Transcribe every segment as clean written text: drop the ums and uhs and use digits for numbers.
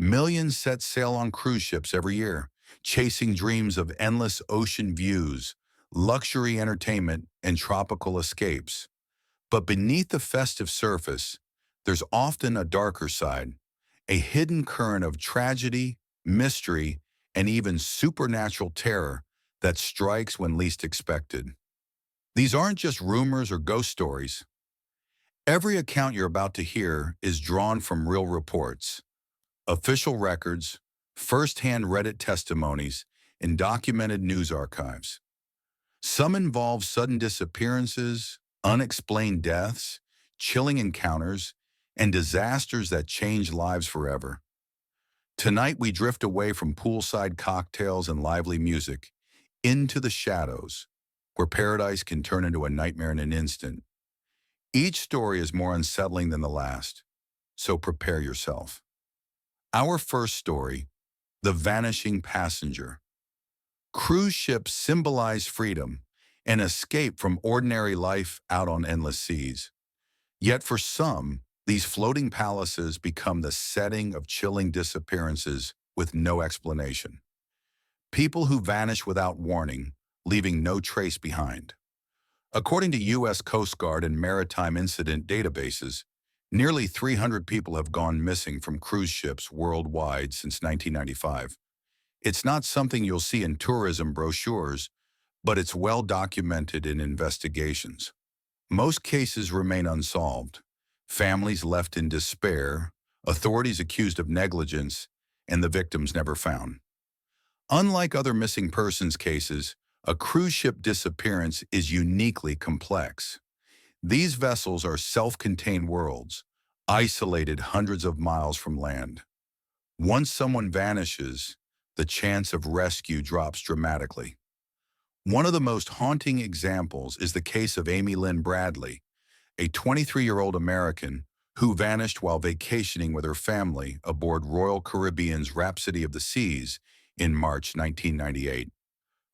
Millions set sail on cruise ships every year, chasing dreams of endless ocean views, luxury entertainment, and tropical escapes. But beneath the festive surface, there's often a darker side, a hidden current of tragedy, mystery, and even supernatural terror that strikes when least expected. These aren't just rumors or ghost stories. Every account you're about to hear is drawn from real reports, official records, first-hand Reddit testimonies, and documented news archives. Some involve sudden disappearances, unexplained deaths, chilling encounters, and disasters that change lives forever. Tonight we drift away from poolside cocktails and lively music into the shadows, where paradise can turn into a nightmare in an instant. Each story is more unsettling than the last, so prepare yourself. Our first story, The Vanishing Passenger. Cruise ships symbolize freedom, an escape from ordinary life out on endless seas. Yet for some, these floating palaces become the setting of chilling disappearances with no explanation. People who vanish without warning, leaving no trace behind. According to U.S. Coast Guard and Maritime incident databases, nearly 300 people have gone missing from cruise ships worldwide since 1995. It's not something you'll see in tourism brochures, but it's well documented in investigations. Most cases remain unsolved, families left in despair, authorities accused of negligence, and the victims never found. Unlike other missing persons cases, a cruise ship disappearance is uniquely complex. These vessels are self-contained worlds, isolated hundreds of miles from land. Once someone vanishes, the chance of rescue drops dramatically. One of the most haunting examples is the case of Amy Lynn Bradley, a 23-year-old American who vanished while vacationing with her family aboard Royal Caribbean's Rhapsody of the Seas in March 1998.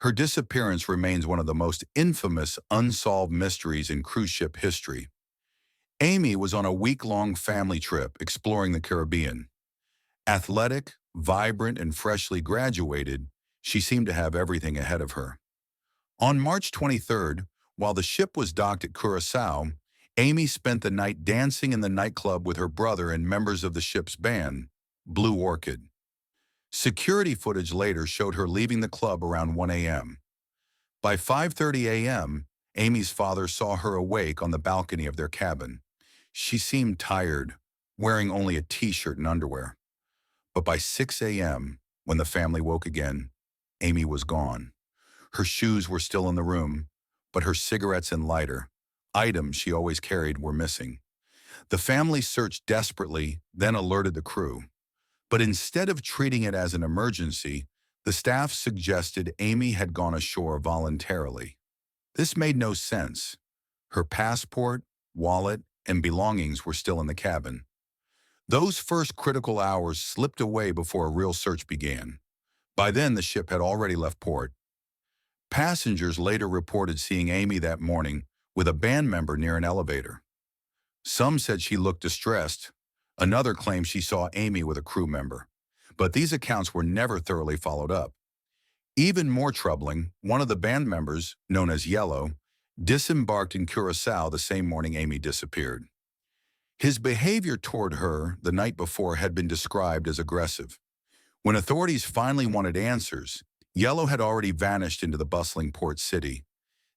Her disappearance remains one of the most infamous unsolved mysteries in cruise ship history. Amy was on a week-long family trip exploring the Caribbean. Athletic, vibrant, and freshly graduated, she seemed to have everything ahead of her. On March 23rd, while the ship was docked at Curaçao, Amy spent the night dancing in the nightclub with her brother and members of the ship's band, Blue Orchid. Security footage later showed her leaving the club around 1 a.m. By 5:30 a.m., Amy's father saw her awake on the balcony of their cabin. She seemed tired, wearing only a t-shirt and underwear. But by 6 a.m., when the family woke again, Amy was gone. Her shoes were still in the room, but her cigarettes and lighter, items she always carried, were missing. The family searched desperately, then alerted the crew. But instead of treating it as an emergency, the staff suggested Amy had gone ashore voluntarily. This made no sense. Her passport, wallet, and belongings were still in the cabin. Those first critical hours slipped away before a real search began. By then, the ship had already left port. Passengers later reported seeing Amy that morning with a band member near an elevator. Some said she looked distressed. Another claimed she saw Amy with a crew member. But these accounts were never thoroughly followed up. Even more troubling, one of the band members, known as Yellow, disembarked in Curaçao the same morning Amy disappeared. His behavior toward her the night before had been described as aggressive. When authorities finally wanted answers, Yellow had already vanished into the bustling port city.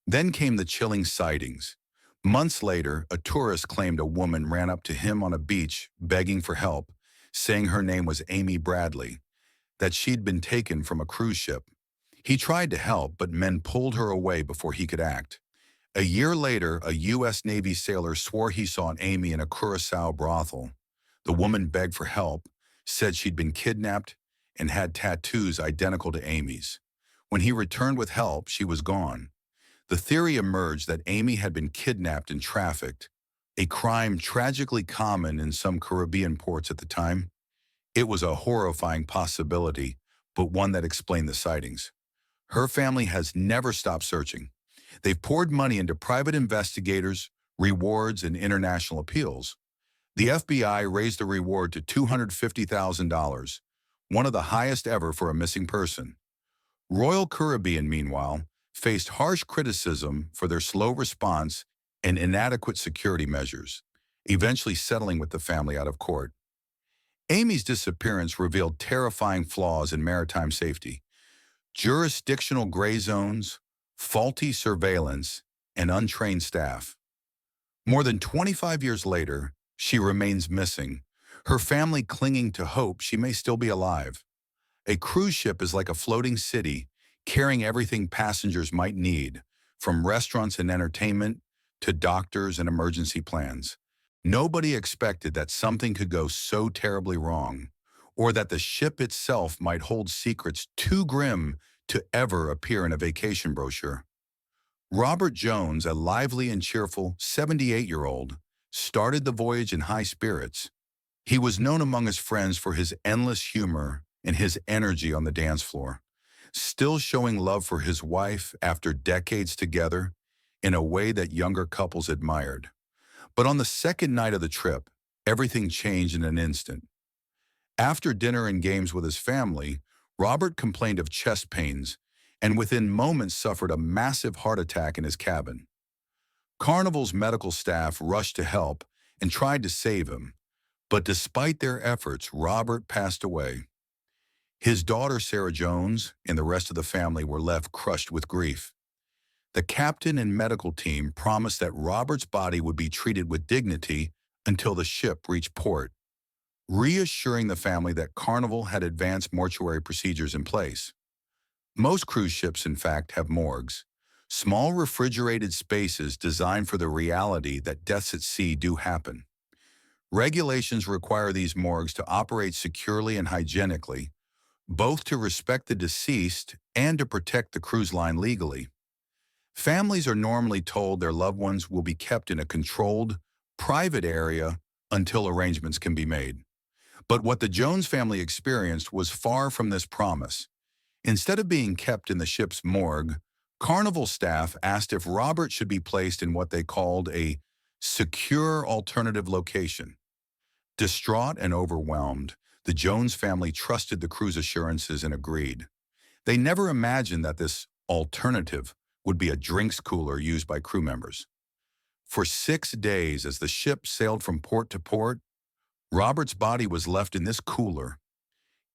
Then came the chilling sightings. Months later, a tourist claimed a woman ran up to him on a beach begging for help, saying her name was Amy Bradley, that she'd been taken from a cruise ship. He tried to help, but men pulled her away before he could act. A year later, a U.S. Navy sailor swore he saw Amy in a Curaçao brothel. The woman begged for help, said she'd been kidnapped, and had tattoos identical to Amy's. When he returned with help, she was gone. The theory emerged that Amy had been kidnapped and trafficked, a crime tragically common in some Caribbean ports at the time. It was a horrifying possibility, but one that explained the sightings. Her family has never stopped searching. They've poured money into private investigators, rewards, and international appeals. The FBI raised the reward to $250,000, one of the highest ever for a missing person. Royal Caribbean, meanwhile, faced harsh criticism for their slow response and inadequate security measures, eventually settling with the family out of court. Amy's disappearance revealed terrifying flaws in maritime safety: jurisdictional gray zones, faulty surveillance, and untrained staff. More than 25 years later, she remains missing, her family clinging to hope she may still be alive. A cruise ship is like a floating city, carrying everything passengers might need, from restaurants and entertainment to doctors and emergency plans. Nobody expected that something could go so terribly wrong, or that the ship itself might hold secrets too grim to ever appear in a vacation brochure. Robert Jones, a lively and cheerful 78-year-old, started the voyage in high spirits. He was known among his friends for his endless humor and his energy on the dance floor, still showing love for his wife after decades together in a way that younger couples admired. But on the second night of the trip, everything changed in an instant. After dinner and games with his family, Robert complained of chest pains and within moments suffered a massive heart attack in his cabin. Carnival's medical staff rushed to help and tried to save him, but despite their efforts, Robert passed away. His daughter, Sarah Jones, and the rest of the family were left crushed with grief. The captain and medical team promised that Robert's body would be treated with dignity until the ship reached port, reassuring the family that Carnival had advanced mortuary procedures in place. Most cruise ships, in fact, have morgues, small refrigerated spaces designed for the reality that deaths at sea do happen. Regulations require these morgues to operate securely and hygienically, both to respect the deceased and to protect the cruise line legally. Families are normally told their loved ones will be kept in a controlled, private area until arrangements can be made. But what the Jones family experienced was far from this promise. Instead of being kept in the ship's morgue, Carnival staff asked if Robert should be placed in what they called a secure alternative location. Distraught and overwhelmed, the Jones family trusted the crew's assurances and agreed. They never imagined that this alternative would be a drinks cooler used by crew members. For 6 days, as the ship sailed from port to port, Robert's body was left in this cooler.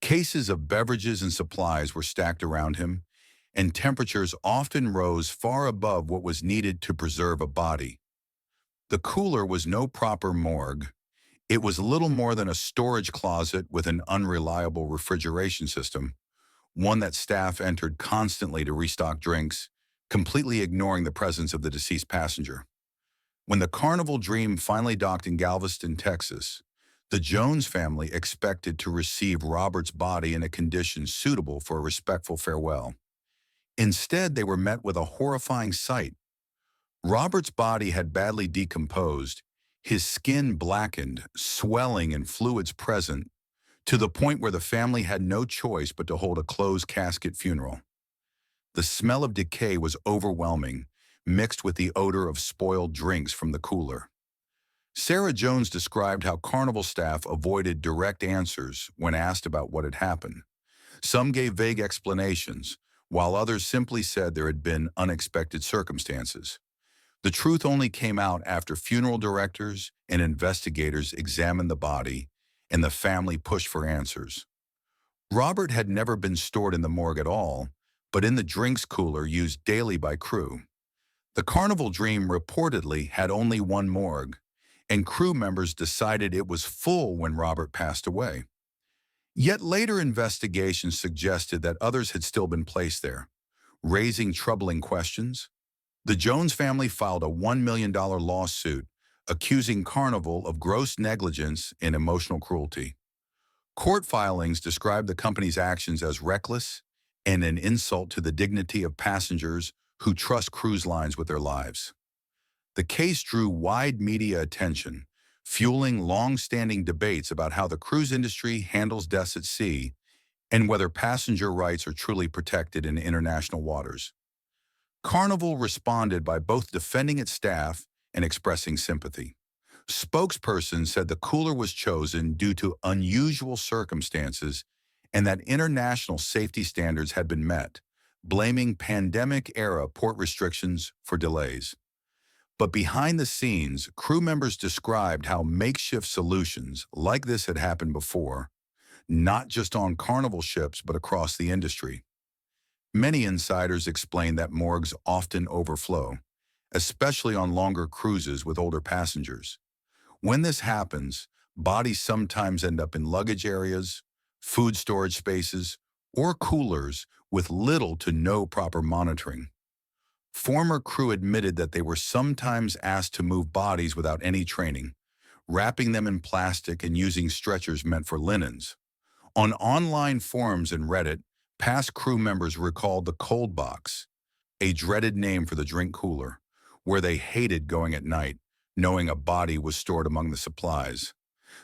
Cases of beverages and supplies were stacked around him, and temperatures often rose far above what was needed to preserve a body. The cooler was no proper morgue. It was little more than a storage closet with an unreliable refrigeration system, one that staff entered constantly to restock drinks, completely ignoring the presence of the deceased passenger. When the Carnival Dream finally docked in Galveston, Texas, the Jones family expected to receive Robert's body in a condition suitable for a respectful farewell. Instead, they were met with a horrifying sight. Robert's body had badly decomposed, his skin blackened, swelling and fluids present, to the point where the family had no choice but to hold a closed casket funeral. The smell of decay was overwhelming, mixed with the odor of spoiled drinks from the cooler. Sarah Jones described how Carnival staff avoided direct answers when asked about what had happened. Some gave vague explanations, while others simply said there had been unexpected circumstances. The truth only came out after funeral directors and investigators examined the body and the family pushed for answers. Robert had never been stored in the morgue at all, but in the drinks cooler used daily by crew. The Carnival Dream reportedly had only one morgue, and crew members decided it was full when Robert passed away. Yet later investigations suggested that others had still been placed there, raising troubling questions. The Jones family filed a $1 million lawsuit accusing Carnival of gross negligence and emotional cruelty. Court filings described the company's actions as reckless and an insult to the dignity of passengers who trust cruise lines with their lives. The case drew wide media attention, fueling long-standing debates about how the cruise industry handles deaths at sea and whether passenger rights are truly protected in international waters. Carnival responded by both defending its staff and expressing sympathy. Spokespersons said the cooler was chosen due to unusual circumstances and that international safety standards had been met, blaming pandemic-era port restrictions for delays. But behind the scenes, crew members described how makeshift solutions like this had happened before, not just on Carnival ships but across the industry. Many insiders explained that morgues often overflow, especially on longer cruises with older passengers. When this happens, bodies sometimes end up in luggage areas, food storage spaces, or coolers with little to no proper monitoring. Former crew admitted that they were sometimes asked to move bodies without any training, wrapping them in plastic and using stretchers meant for linens. On online forums and Reddit, past crew members recalled the cold box, a dreaded name for the drink cooler, where they hated going at night, knowing a body was stored among the supplies.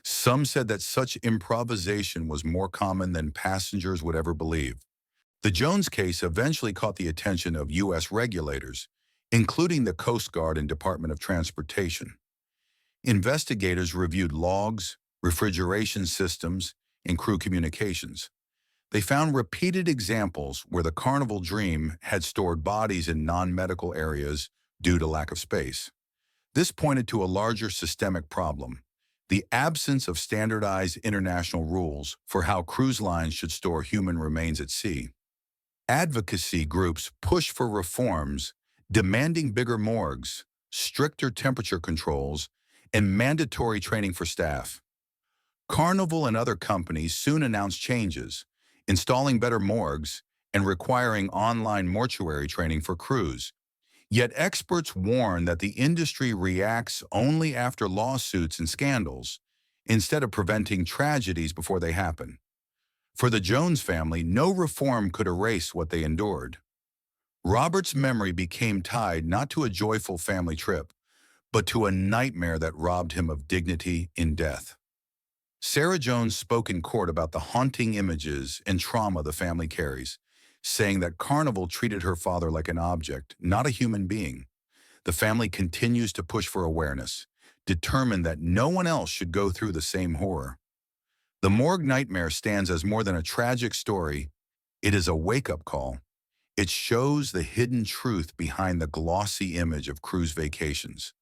Some said that such improvisation was more common than passengers would ever believe. The Jones case eventually caught the attention of U.S. regulators, including the Coast Guard and Department of Transportation. Investigators reviewed logs, refrigeration systems, and crew communications. They found repeated examples where the Carnival Dream had stored bodies in non-medical areas due to lack of space. This pointed to a larger systemic problem: the absence of standardized international rules for how cruise lines should store human remains at sea. Advocacy groups pushed for reforms, demanding bigger morgues, stricter temperature controls, and mandatory training for staff. Carnival and other companies soon announced changes, installing better morgues and requiring online mortuary training for crews. Yet experts warn that the industry reacts only after lawsuits and scandals, instead of preventing tragedies before they happen. For the Jones family, no reform could erase what they endured. Robert's memory became tied not to a joyful family trip, but to a nightmare that robbed him of dignity in death. Sarah Jones spoke in court about the haunting images and trauma the family carries, saying that Carnival treated her father like an object, not a human being. The family continues to push for awareness, determined that no one else should go through the same horror. The morgue nightmare stands as more than a tragic story. It is a wake-up call. It shows the hidden truth behind the glossy image of cruise vacations,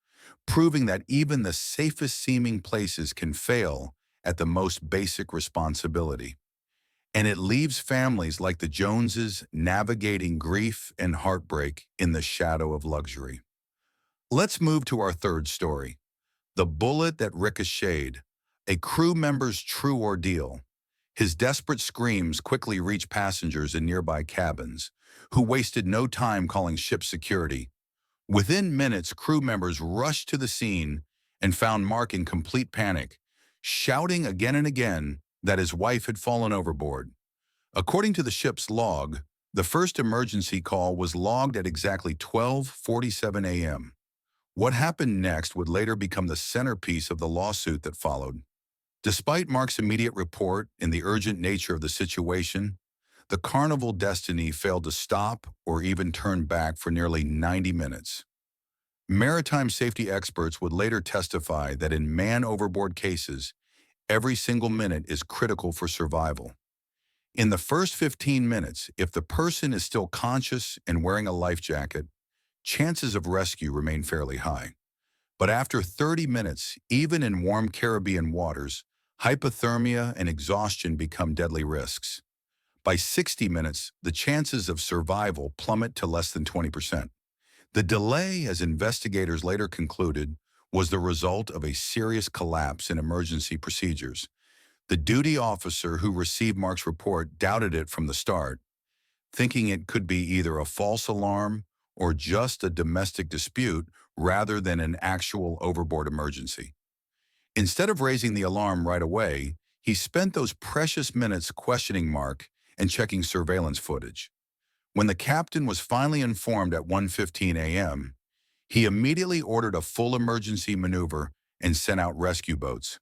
proving that even the safest-seeming places can fail at the most basic responsibility. And it leaves families like the Joneses navigating grief and heartbreak in the shadow of luxury. Let's move to our third story: the bullet that ricocheted, a crew member's true ordeal. His desperate screams quickly reached passengers in nearby cabins, who wasted no time calling ship security. Within minutes, crew members rushed to the scene and found Mark in complete panic, shouting again and again that his wife had fallen overboard. According to the ship's log, the first emergency call was logged at exactly 12:47 a.m. What happened next would later become the centerpiece of the lawsuit that followed. Despite Mark's immediate report and the urgent nature of the situation, the Carnival Destiny failed to stop or even turn back for nearly 90 minutes. Maritime safety experts would later testify that in man-overboard cases, every single minute is critical for survival. In the first 15 minutes, if the person is still conscious and wearing a life jacket, chances of rescue remain fairly high. But after 30 minutes, even in warm Caribbean waters, hypothermia and exhaustion become deadly risks. By 60 minutes, the chances of survival plummet to less than 20%. The delay, as investigators later concluded, was the result of a serious collapse in emergency procedures. The duty officer who received Mark's report doubted it from the start, thinking it could be either a false alarm or just a domestic dispute rather than an actual overboard emergency. Instead of raising the alarm right away, he spent those precious minutes questioning Mark and checking surveillance footage. When the captain was finally informed at 1:15 a.m., he immediately ordered a full emergency maneuver and sent out rescue boats.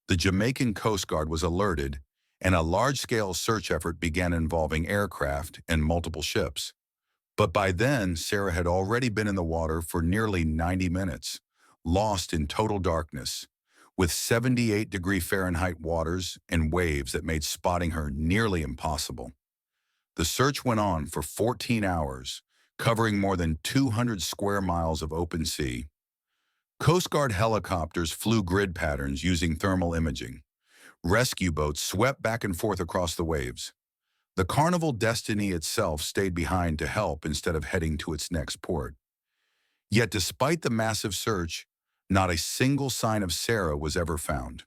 The Jamaican Coast Guard was alerted, and a large-scale search effort began involving aircraft and multiple ships. But by then, Sarah had already been in the water for nearly 90 minutes, lost in total darkness. with 78-degree Fahrenheit waters and waves that made spotting her nearly impossible. The search went on for 14 hours, covering more than 200 square miles of open sea. Coast Guard helicopters flew grid patterns using thermal imaging. Rescue boats swept back and forth across the waves. The Carnival Destiny itself stayed behind to help instead of heading to its next port. Yet despite the massive search, not a single sign of Sarah was ever found.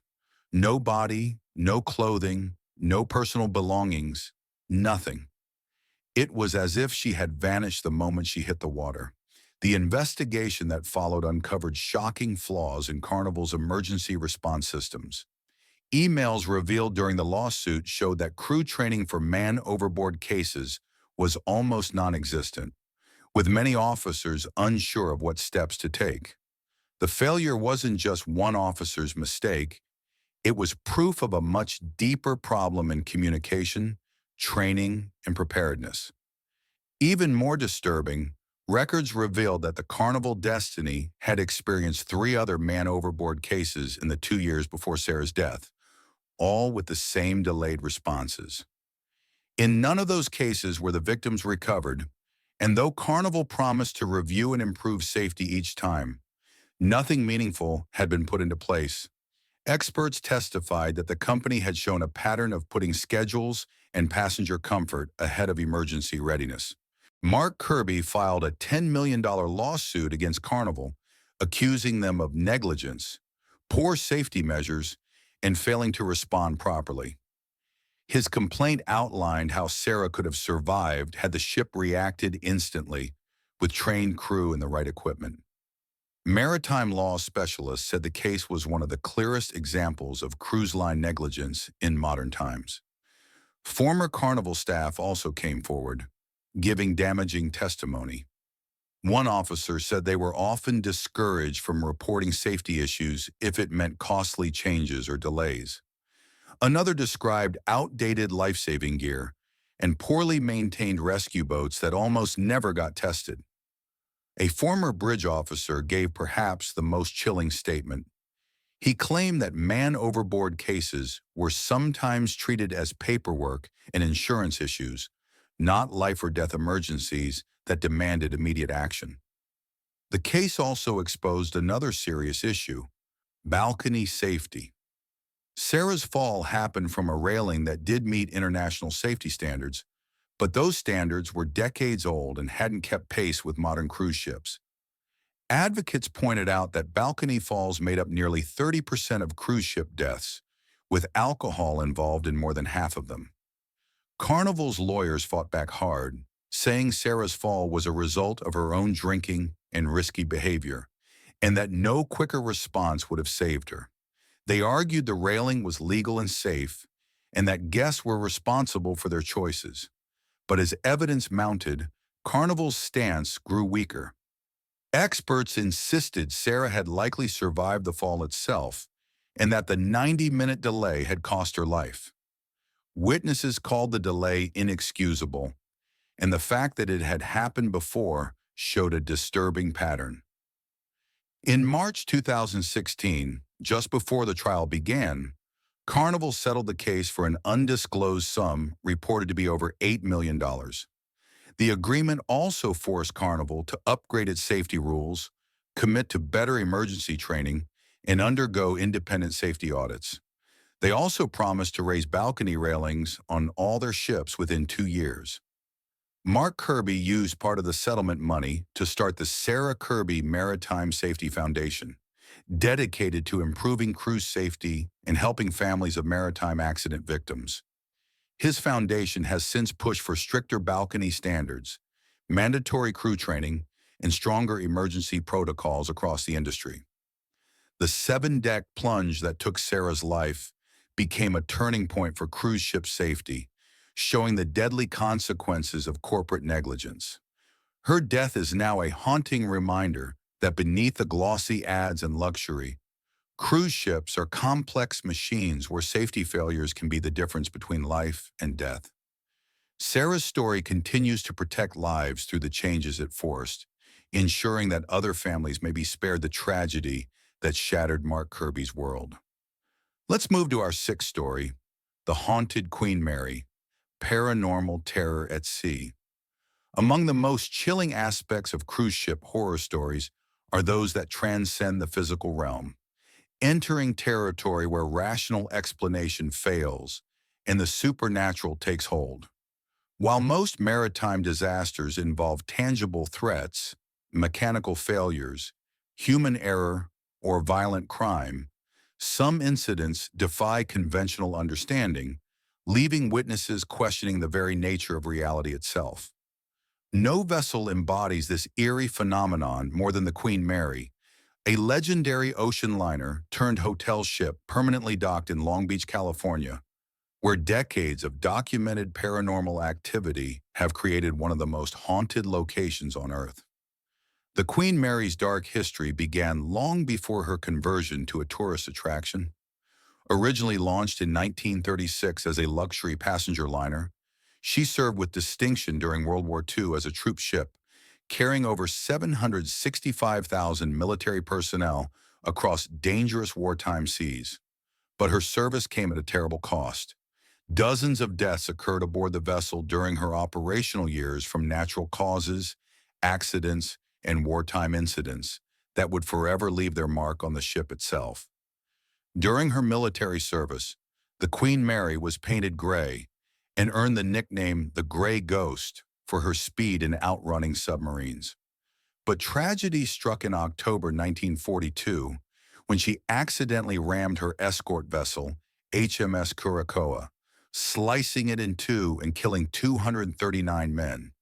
No body, no clothing, no personal belongings, nothing. It was as if she had vanished the moment she hit the water. The investigation that followed uncovered shocking flaws in Carnival's emergency response systems. Emails revealed during the lawsuit showed that crew training for man-overboard cases was almost non-existent, with many officers unsure of what steps to take. The failure wasn't just one officer's mistake, it was proof of a much deeper problem in communication, training, and preparedness. Even more disturbing, records revealed that the Carnival Destiny had experienced 3 other man-overboard cases in the 2 years before Sarah's death, all with the same delayed responses. In none of those cases were the victims recovered, and though Carnival promised to review and improve safety each time, nothing meaningful had been put into place. Experts testified that the company had shown a pattern of putting schedules and passenger comfort ahead of emergency readiness. Mark Kirby filed a $10 million lawsuit against Carnival, accusing them of negligence, poor safety measures, and failing to respond properly. His complaint outlined how Sarah could have survived had the ship reacted instantly with trained crew and the right equipment. Maritime law specialists said the case was one of the clearest examples of cruise line negligence in modern times. Former Carnival staff also came forward, giving damaging testimony. One officer said they were often discouraged from reporting safety issues if it meant costly changes or delays. Another described outdated life-saving gear and poorly maintained rescue boats that almost never got tested. A former bridge officer gave perhaps the most chilling statement. He claimed that man-overboard cases were sometimes treated as paperwork and insurance issues, not life-or-death emergencies that demanded immediate action. The case also exposed another serious issue: balcony safety. Sarah's fall happened from a railing that did meet international safety standards, but those standards were decades old and hadn't kept pace with modern cruise ships. Advocates pointed out that balcony falls made up nearly 30% of cruise ship deaths, with alcohol involved in more than half of them. Carnival's lawyers fought back hard, saying Sarah's fall was a result of her own drinking and risky behavior, and that no quicker response would have saved her. They argued the railing was legal and safe, and that guests were responsible for their choices. But as evidence mounted, Carnival's stance grew weaker. Experts insisted Sarah had likely survived the fall itself, and that the 90-minute delay had cost her life. Witnesses called the delay inexcusable, and the fact that it had happened before showed a disturbing pattern. In March 2016, just before the trial began, Carnival settled the case for an undisclosed sum reported to be over $8 million. The agreement also forced Carnival to upgrade its safety rules, commit to better emergency training, and undergo independent safety audits. They also promised to raise balcony railings on all their ships within 2 years. Mark Kirby used part of the settlement money to start the Sarah Kirby Maritime Safety Foundation, dedicated to improving cruise safety and helping families of maritime accident victims. His foundation has since pushed for stricter balcony standards, mandatory crew training, and stronger emergency protocols across the industry. The 7-deck plunge that took Sarah's life became a turning point for cruise ship safety, showing the deadly consequences of corporate negligence. Her death is now a haunting reminder that beneath the glossy ads and luxury, cruise ships are complex machines where safety failures can be the difference between life and death. Sarah's story continues to protect lives through the changes it forced, ensuring that other families may be spared the tragedy that shattered Mark Kirby's world. Let's move to our sixth story, The Haunted Queen Mary, Paranormal Terror at Sea. Among the most chilling aspects of cruise ship horror stories are those that transcend the physical realm, entering territory where rational explanation fails and the supernatural takes hold. While most maritime disasters involve tangible threats, mechanical failures, human error, or violent crime, some incidents defy conventional understanding, leaving witnesses questioning the very nature of reality itself. No vessel embodies this eerie phenomenon more than the Queen Mary, a legendary ocean liner turned hotel ship permanently docked in Long Beach, California, where decades of documented paranormal activity have created one of the most haunted locations on Earth. The Queen Mary's dark history began long before her conversion to a tourist attraction. Originally launched in 1936 as a luxury passenger liner, she served with distinction during World War II as a troop ship, carrying over 765,000 military personnel across dangerous wartime seas. But her service came at a terrible cost. Dozens of deaths occurred aboard the vessel during her operational years from natural causes, accidents, and wartime incidents that would forever leave their mark on the ship itself. During her military service, the Queen Mary was painted gray and earned the nickname the Gray Ghost for her speed in outrunning submarines. But tragedy struck in October 1942 when she accidentally rammed her escort vessel, HMS Curacoa, slicing it in two and killing 239 men.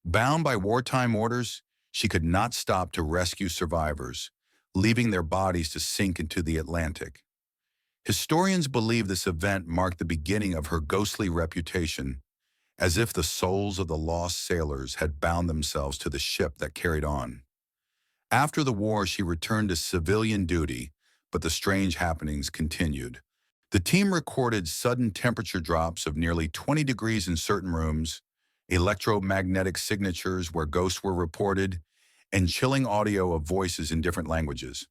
Bound by wartime orders, she could not stop to rescue survivors, leaving their bodies to sink into the Atlantic. Historians believe this event marked the beginning of her ghostly reputation, as if the souls of the lost sailors had bound themselves to the ship that carried on. After the war, she returned to civilian duty, but the strange happenings continued. The team recorded sudden temperature drops of nearly 20 degrees in certain rooms, electromagnetic signatures where ghosts were reported, and chilling audio of voices in different languages.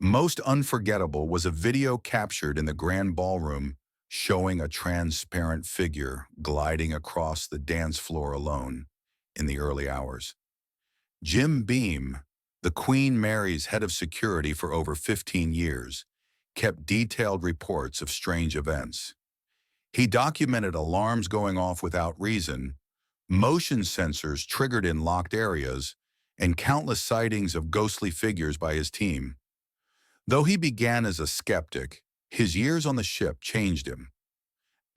Most unforgettable was a video captured in the Grand Ballroom showing a transparent figure gliding across the dance floor alone in the early hours. Jim Beam, the Queen Mary's head of security for over 15 years, kept detailed reports of strange events. He documented alarms going off without reason, motion sensors triggered in locked areas, and countless sightings of ghostly figures by his team. Though he began as a skeptic, his years on the ship changed him.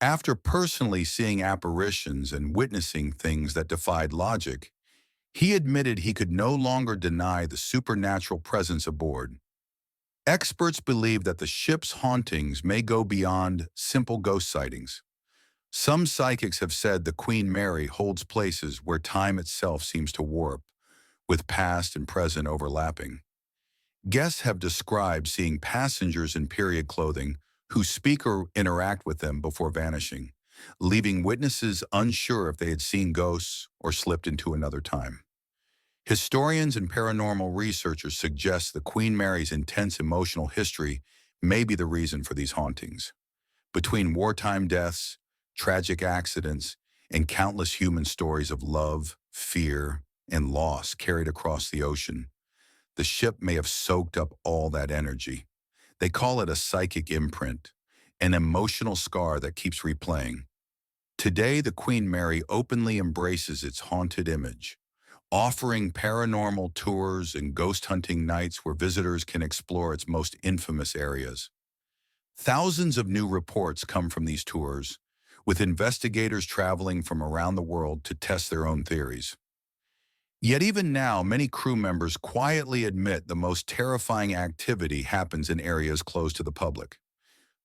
After personally seeing apparitions and witnessing things that defied logic, he admitted he could no longer deny the supernatural presence aboard. Experts believe that the ship's hauntings may go beyond simple ghost sightings. Some psychics have said the Queen Mary holds places where time itself seems to warp, with past and present overlapping. Guests have described seeing passengers in period clothing who speak or interact with them before vanishing, leaving witnesses unsure if they had seen ghosts or slipped into another time. Historians and paranormal researchers suggest the Queen Mary's intense emotional history may be the reason for these hauntings. Between wartime deaths, tragic accidents, and countless human stories of love, fear, and loss carried across the ocean, the ship may have soaked up all that energy. They call it a psychic imprint, an emotional scar that keeps replaying. Today, the Queen Mary openly embraces its haunted image, offering paranormal tours and ghost hunting nights where visitors can explore its most infamous areas. Thousands of new reports come from these tours, with investigators traveling from around the world to test their own theories. Yet even now, many crew members quietly admit the most terrifying activity happens in areas closed to the public.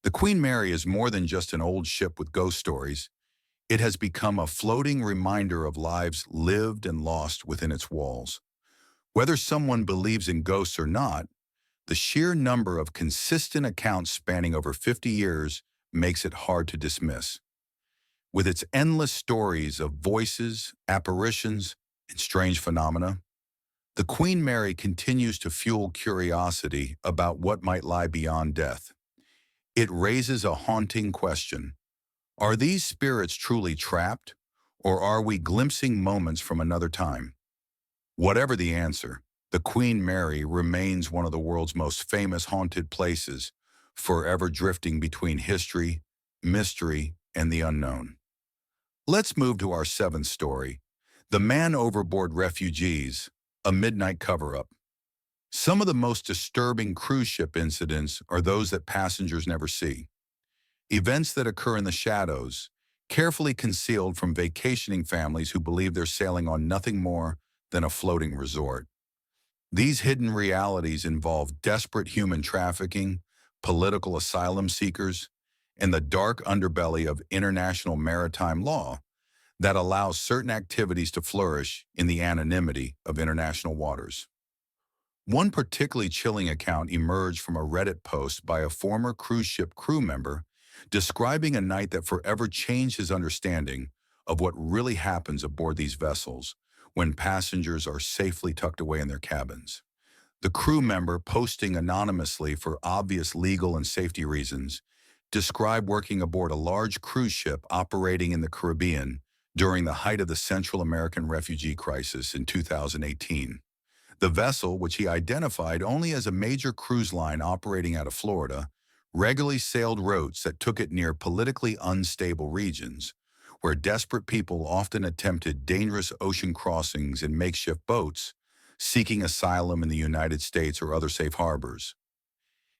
The Queen Mary is more than just an old ship with ghost stories. It has become a floating reminder of lives lived and lost within its walls. Whether someone believes in ghosts or not, the sheer number of consistent accounts spanning over 50 years makes it hard to dismiss. With its endless stories of voices, apparitions, and strange phenomena, The Queen Mary continues to fuel curiosity about what might lie beyond death. It raises a haunting question. Are these spirits truly trapped, or are we glimpsing moments from another time? Whatever the answer, the Queen Mary remains one of the world's most famous haunted places, forever drifting between history, mystery, and the unknown. Let's move to our seventh story, the Man-overboard refugees, a midnight cover-up. Some of the most disturbing cruise ship incidents are those that passengers never see. Events that occur in the shadows, carefully concealed from vacationing families who believe they're sailing on nothing more than a floating resort. These hidden realities involve desperate human trafficking, political asylum seekers, and the dark underbelly of international maritime law that allows certain activities to flourish in the anonymity of international waters. One particularly chilling account emerged from a Reddit post by a former cruise ship crew member describing a night that forever changed his understanding of what really happens aboard these vessels when passengers are safely tucked away in their cabins. The crew member, posting anonymously for obvious legal and safety reasons, described working aboard a large cruise ship operating in the Caribbean during the height of the Central American refugee crisis in 2018. The vessel, which he identified only as a major cruise line operating out of Florida, regularly sailed routes that took it near politically unstable regions, where desperate people often attempted dangerous ocean crossings in makeshift boats, seeking asylum in the United States or other safe harbors.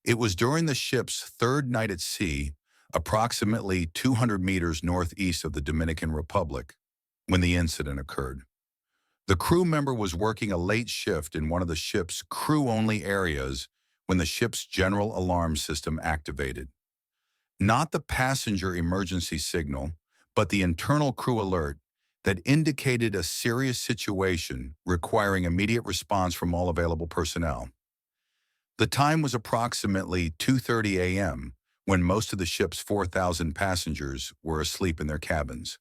It was during the ship's third night at sea, approximately 200 meters northeast of the Dominican Republic, when the incident occurred. The crew member was working a late shift in one of the ship's crew-only areas when the ship's general alarm system activated. Not the passenger emergency signal, but the internal crew alert that indicated a serious situation requiring immediate response from all available personnel. The time was approximately 2:30 a.m., when most of the ship's 4,000 passengers were asleep in their cabins.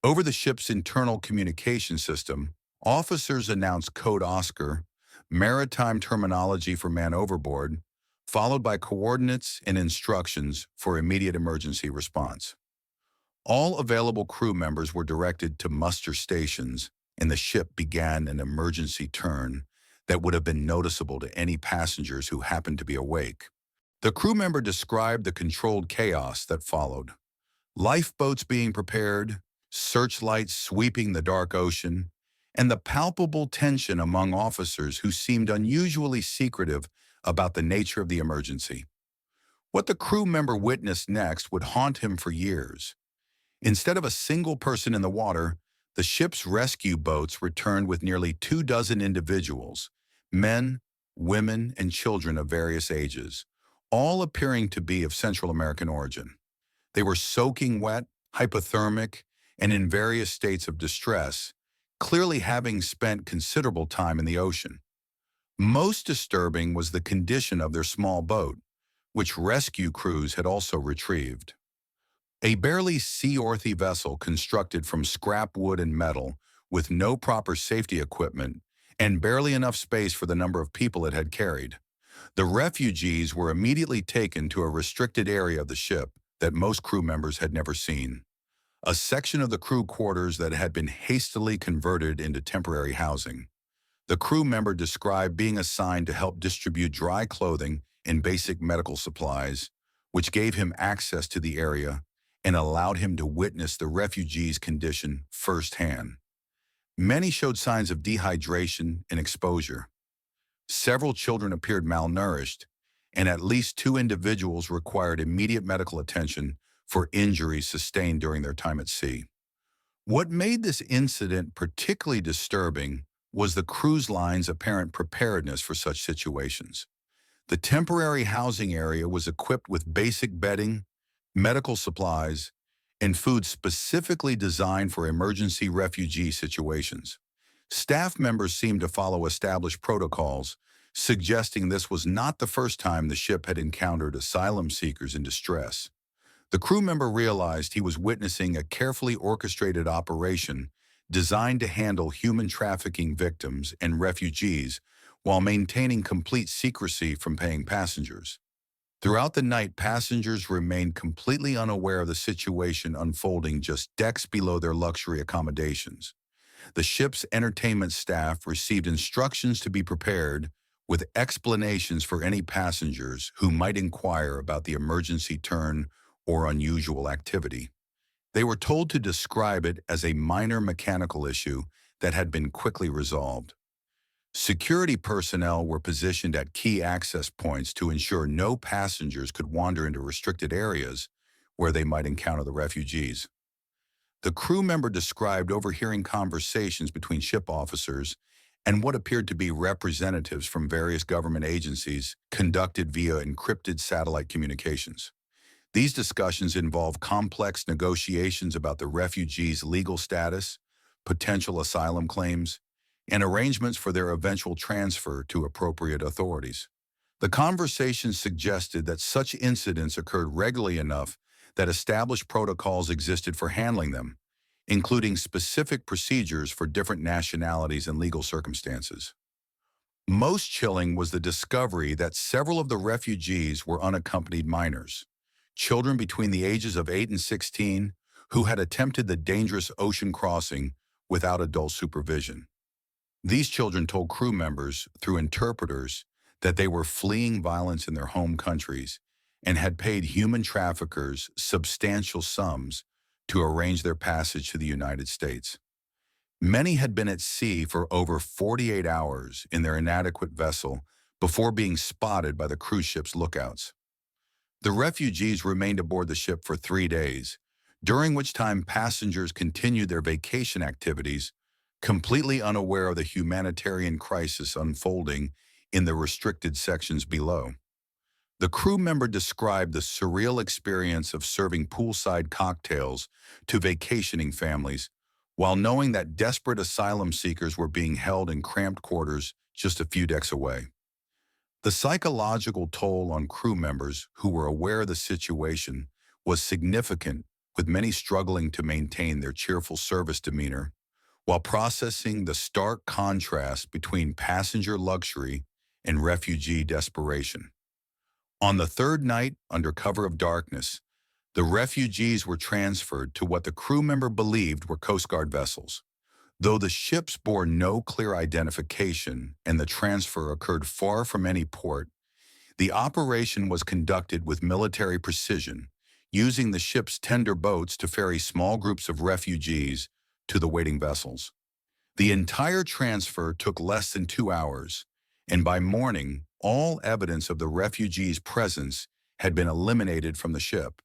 Over the ship's internal communication system, officers announced Code Oscar, maritime terminology for man overboard, followed by coordinates and instructions for immediate emergency response. All available crew members were directed to muster stations, and the ship began an emergency turn that would have been noticeable to any passengers who happened to be awake. The crew member described the controlled chaos that followed. Lifeboats being prepared, searchlights sweeping the dark ocean, and the palpable tension among officers who seemed unusually secretive about the nature of the emergency. What the crew member witnessed next would haunt him for years. Instead of a single person in the water, the ship's rescue boats returned with nearly 24 individuals, men, women, and children of various ages, all appearing to be of Central American origin. They were soaking wet, hypothermic, and in various states of distress, clearly having spent considerable time in the ocean. Most disturbing was the condition of their small boat, which rescue crews had also retrieved. A barely seaworthy vessel constructed from scrap wood and metal, with no proper safety equipment, and barely enough space for the number of people it had carried. The refugees were immediately taken to a restricted area of the ship that most crew members had never seen. A section of the crew quarters that had been hastily converted into temporary housing. The crew member described being assigned to help distribute dry clothing and basic medical supplies, which gave him access to the area and allowed him to witness the refugees' condition firsthand. Many showed signs of dehydration and exposure. Several children appeared malnourished, and at least 2 individuals required immediate medical attention for injuries sustained during their time at sea. What made this incident particularly disturbing was the cruise line's apparent preparedness for such situations. The temporary housing area was equipped with basic bedding, medical supplies, and food specifically designed for emergency refugee situations. Staff members seemed to follow established protocols, suggesting this was not the first time the ship had encountered asylum seekers in distress. The crew member realized he was witnessing a carefully orchestrated operation designed to handle human trafficking victims and refugees while maintaining complete secrecy from paying passengers. Throughout the night, passengers remained completely unaware of the situation unfolding just decks below their luxury accommodations. The ship's entertainment staff received instructions to be prepared with explanations for any passengers who might inquire about the emergency turn or unusual activity. They were told to describe it as a minor mechanical issue that had been quickly resolved. Security personnel were positioned at key access points to ensure no passengers could wander into restricted areas where they might encounter the refugees. The crew member described overhearing conversations between ship officers and what appeared to be representatives from various government agencies conducted via encrypted satellite communications. These discussions involve complex negotiations about the refugees' legal status, potential asylum claims, and arrangements for their eventual transfer to appropriate authorities. The conversation suggested that such incidents occurred regularly enough that established protocols existed for handling them, including specific procedures for different nationalities and legal circumstances. Most chilling was the discovery that several of the refugees were unaccompanied minors, children between the ages of 8 and 16 who had attempted the dangerous ocean crossing without adult supervision. These children told crew members through interpreters that they were fleeing violence in their home countries and had paid human traffickers substantial sums to arrange their passage to the United States. Many had been at sea for over 48 hours in their inadequate vessel before being spotted by the cruise ship's lookouts. The refugees remained aboard the ship for 3 days, during which time passengers continued their vacation activities, completely unaware of the humanitarian crisis unfolding in the restricted sections below. The crew member described the surreal experience of serving poolside cocktails to vacationing families while knowing that desperate asylum seekers were being held in cramped quarters just a few decks away. The psychological toll on crew members who were aware of the situation was significant, with many struggling to maintain their cheerful service demeanor while processing the stark contrast between passenger luxury and refugee desperation. On the third night, under cover of darkness, the refugees were transferred to what the crew member believed were Coast Guard vessels. Though the ships bore no clear identification and the transfer occurred far from any port, the operation was conducted with military precision, using the ship's tender boats to ferry small groups of refugees to the waiting vessels. The entire transfer took less than 2 hours, and by morning, all evidence of the refugees' presence had been eliminated from the ship.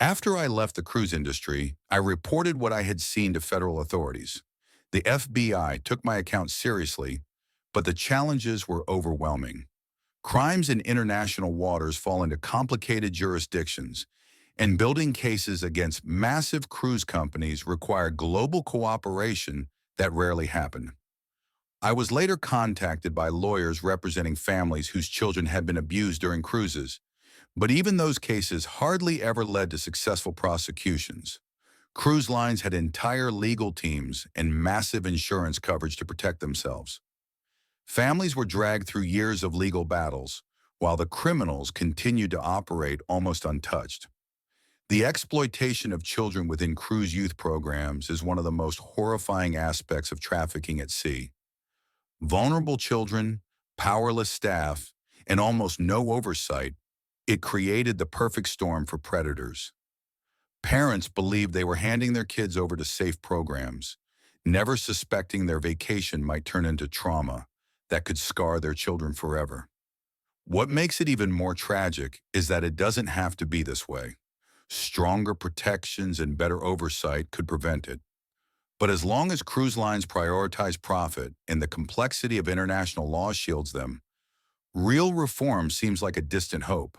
After I left the cruise industry, I reported what I had seen to federal authorities. The FBI took my account seriously, but the challenges were overwhelming. Crimes in international waters fall into complicated jurisdictions, and building cases against massive cruise companies require global cooperation that rarely happen. I was later contacted by lawyers representing families whose children had been abused during cruises, but even those cases hardly ever led to successful prosecutions. Cruise lines had entire legal teams and massive insurance coverage to protect themselves. Families were dragged through years of legal battles, while the criminals continued to operate almost untouched. The exploitation of children within cruise youth programs is one of the most horrifying aspects of trafficking at sea. Vulnerable children, powerless staff, and almost no oversight, it created the perfect storm for predators. Parents believed they were handing their kids over to safe programs, never suspecting their vacation might turn into trauma that could scar their children forever. What makes it even more tragic is that it doesn't have to be this way. Stronger protections and better oversight could prevent it. But as long as cruise lines prioritize profit and the complexity of international law shields them, real reform seems like a distant hope.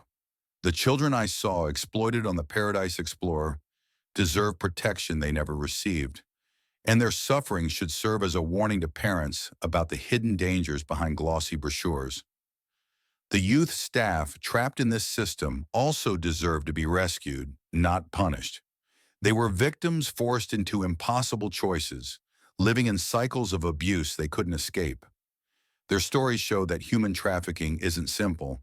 The children I saw exploited on the Paradise Explorer deserve protection they never received, and their suffering should serve as a warning to parents about the hidden dangers behind glossy brochures. The youth staff trapped in this system also deserve to be rescued, not punished. They were victims forced into impossible choices, living in cycles of abuse they couldn't escape. Their stories show that human trafficking isn't simple.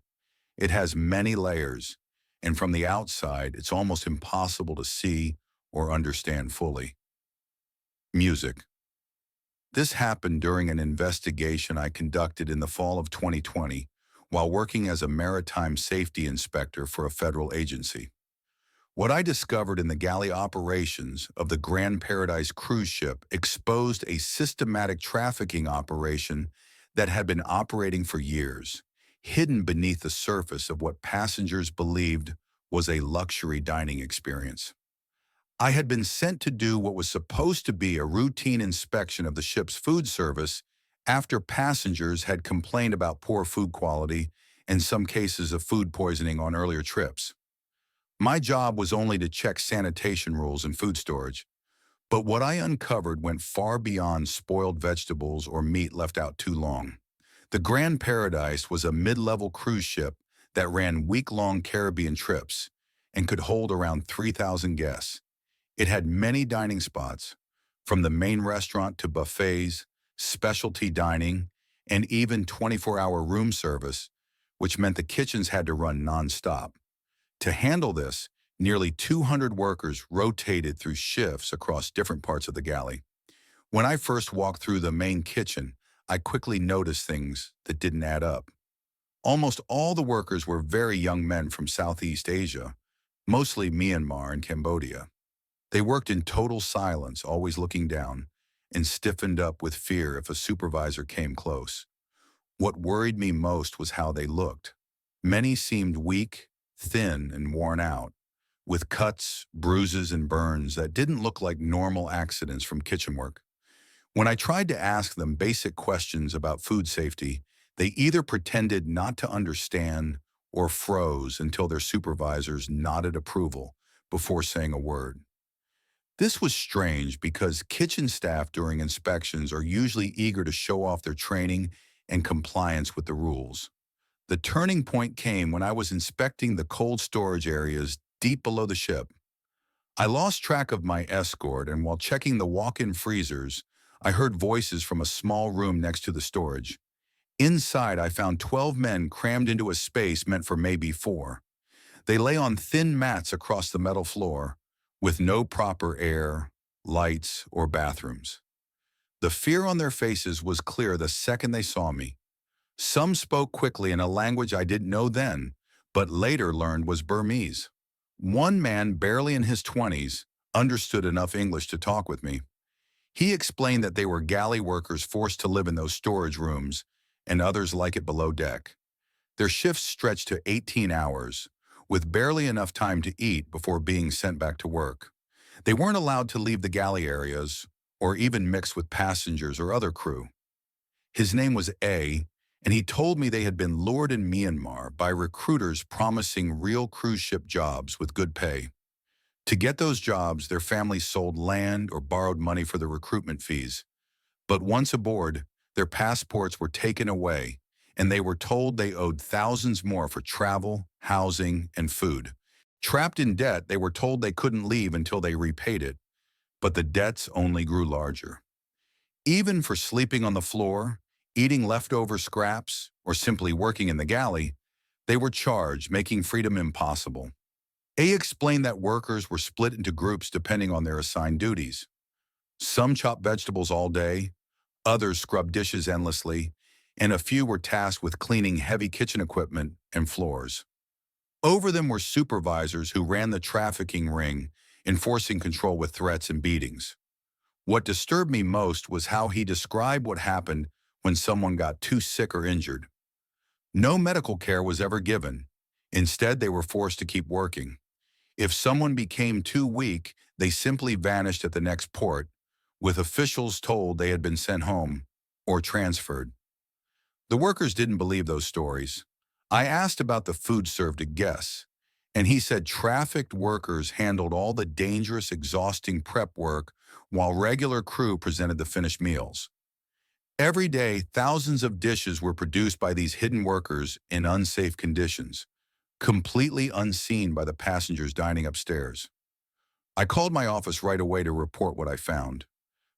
It has many layers, and from the outside, it's almost impossible to see or understand fully. Music. This happened during an investigation I conducted in the fall of 2020 while working as a maritime safety inspector for a federal agency. What I discovered in the galley operations of the Grand Paradise cruise ship exposed a systematic trafficking operation that had been operating for years, hidden beneath the surface of what passengers believed was a luxury dining experience. I had been sent to do what was supposed to be a routine inspection of the ship's food service after passengers had complained about poor food quality and some cases of food poisoning on earlier trips. My job was only to check sanitation rules and food storage, but what I uncovered went far beyond spoiled vegetables or meat left out too long. The Grand Paradise was a mid-level cruise ship that ran week-long Caribbean trips and could hold around 3,000 guests. It had many dining spots, from the main restaurant to buffets, specialty dining, and even 24-hour room service, which meant the kitchens had to run nonstop. To handle this, nearly 200 workers rotated through shifts across different parts of the galley. When I first walked through the main kitchen, I quickly noticed things that didn't add up. Almost all the workers were very young men from Southeast Asia, mostly Myanmar and Cambodia. They worked in total silence, always looking down, and stiffened up with fear if a supervisor came close. What worried me most was how they looked. Many seemed weak, thin, and worn out, with cuts, bruises, and burns that didn't look like normal accidents from kitchen work. When I tried to ask them basic questions about food safety, they either pretended not to understand or froze until their supervisors nodded approval before saying a word. This was strange because kitchen staff during inspections are usually eager to show off their training and compliance with the rules. The turning point came when I was inspecting the cold storage areas deep below the ship. I lost track of my escort, and while checking the walk-in freezers, I heard voices from a small room next to the storage. Inside, I found 12 men crammed into a space meant for maybe 4. They lay on thin mats across the metal floor, with no proper air, lights, or bathrooms. The fear on their faces was clear the second they saw me. Some spoke quickly in a language I didn't know then, but later learned was Burmese. One man, barely in his 20s, understood enough English to talk with me. He explained that they were galley workers forced to live in those storage rooms, and others like it below deck. Their shifts stretched to 18 hours, with barely enough time to eat before being sent back to work. They weren't allowed to leave the galley areas or even mix with passengers or other crew. His name was A, and he told me they had been lured in Myanmar by recruiters promising real cruise ship jobs with good pay. To get those jobs, their families sold land or borrowed money for the recruitment fees. But once aboard, their passports were taken away, and they were told they owed thousands more for travel, housing, and food. Trapped in debt, they were told they couldn't leave until they repaid it, but the debts only grew larger. Even for sleeping on the floor, eating leftover scraps, or simply working in the galley, they were charged, making freedom impossible. A explained that workers were split into groups depending on their assigned duties. Some chopped vegetables all day, others scrubbed dishes endlessly, and a few were tasked with cleaning heavy kitchen equipment and floors. Over them were supervisors who ran the trafficking ring, enforcing control with threats and beatings. What disturbed me most was how he described what happened when someone got too sick or injured. No medical care was ever given. Instead, they were forced to keep working. If someone became too weak, they simply vanished at the next port, with officials told they had been sent home or transferred. The workers didn't believe those stories. I asked about the food served to guests, and he said trafficked workers handled all the dangerous, exhausting prep work while regular crew presented the finished meals. Every day, thousands of dishes were produced by these hidden workers in unsafe conditions, completely unseen by the passengers dining upstairs. I called my office right away to report what I found,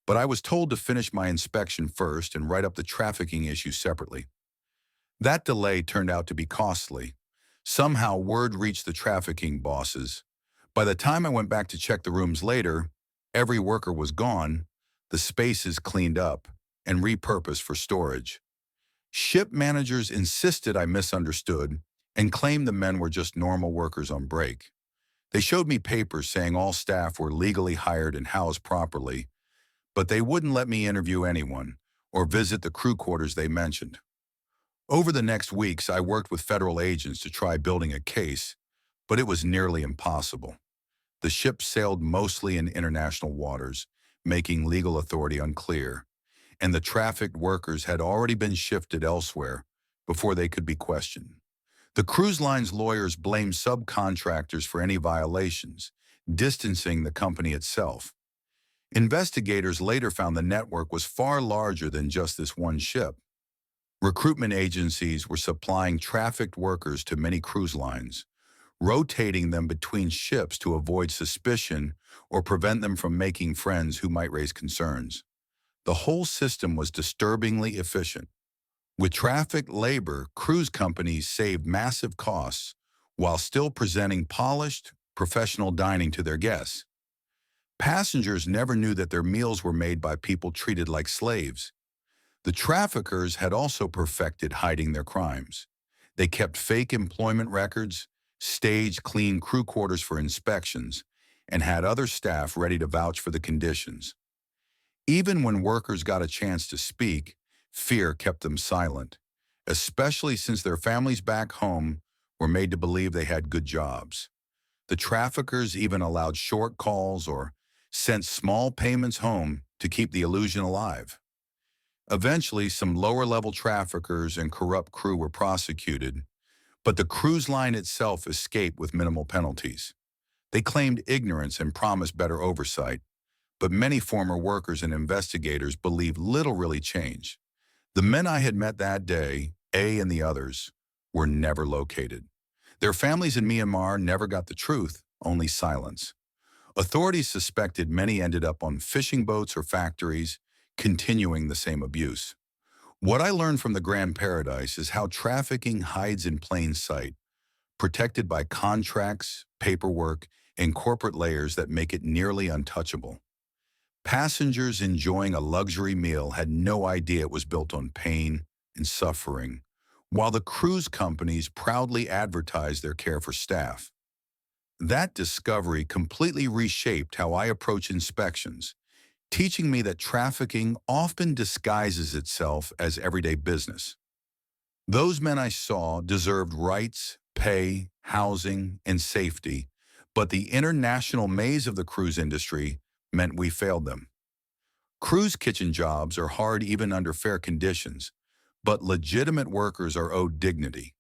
but I was told to finish my inspection first and write up the trafficking issue separately. That delay turned out to be costly. Somehow word reached the trafficking bosses. By the time I went back to check the rooms later, every worker was gone, the spaces cleaned up, and repurposed for storage. Ship managers insisted I misunderstood and claimed the men were just normal workers on break. They showed me papers saying all staff were legally hired and housed properly, but they wouldn't let me interview anyone or visit the crew quarters they mentioned. Over the next weeks, I worked with federal agents to try building a case, but it was nearly impossible. The ship sailed mostly in international waters, making legal authority unclear, and the trafficked workers had already been shifted elsewhere before they could be questioned. The cruise line's lawyers blamed subcontractors for any violations, distancing the company itself. Investigators later found the network was far larger than just this one ship. Recruitment agencies were supplying trafficked workers to many cruise lines, rotating them between ships to avoid suspicion or prevent them from making friends who might raise concerns. The whole system was disturbingly efficient. With trafficked labor, cruise companies saved massive costs while still presenting polished, professional dining to their guests. Passengers never knew that their meals were made by people treated like slaves. The traffickers had also perfected hiding their crimes. They kept fake employment records, staged clean crew quarters for inspections, and had other staff ready to vouch for the conditions. Even when workers got a chance to speak, fear kept them silent, especially since their families back home were made to believe they had good jobs. The traffickers even allowed short calls or sent small payments home to keep the illusion alive. Eventually, some lower-level traffickers and corrupt crew were prosecuted, but the cruise line itself escaped with minimal penalties. They claimed ignorance and promised better oversight, but many former workers and investigators believe little really changed. The men I had met that day, A and the others, were never located. Their families in Myanmar never got the truth, only silence. Authorities suspected many ended up on fishing boats or factories, continuing the same abuse. What I learned from the Grand Paradise is how trafficking hides in plain sight, protected by contracts, paperwork, and corporate layers that make it nearly untouchable. Passengers enjoying a luxury meal had no idea it was built on pain and suffering, while the cruise companies proudly advertised their care for staff. That discovery completely reshaped how I approach inspections, teaching me that trafficking often disguises itself as everyday business. Those men I saw deserved rights, pay, housing, and safety, but the international maze of the cruise industry meant we failed them. Cruise kitchen jobs are hard even under fair conditions, but legitimate workers are owed dignity.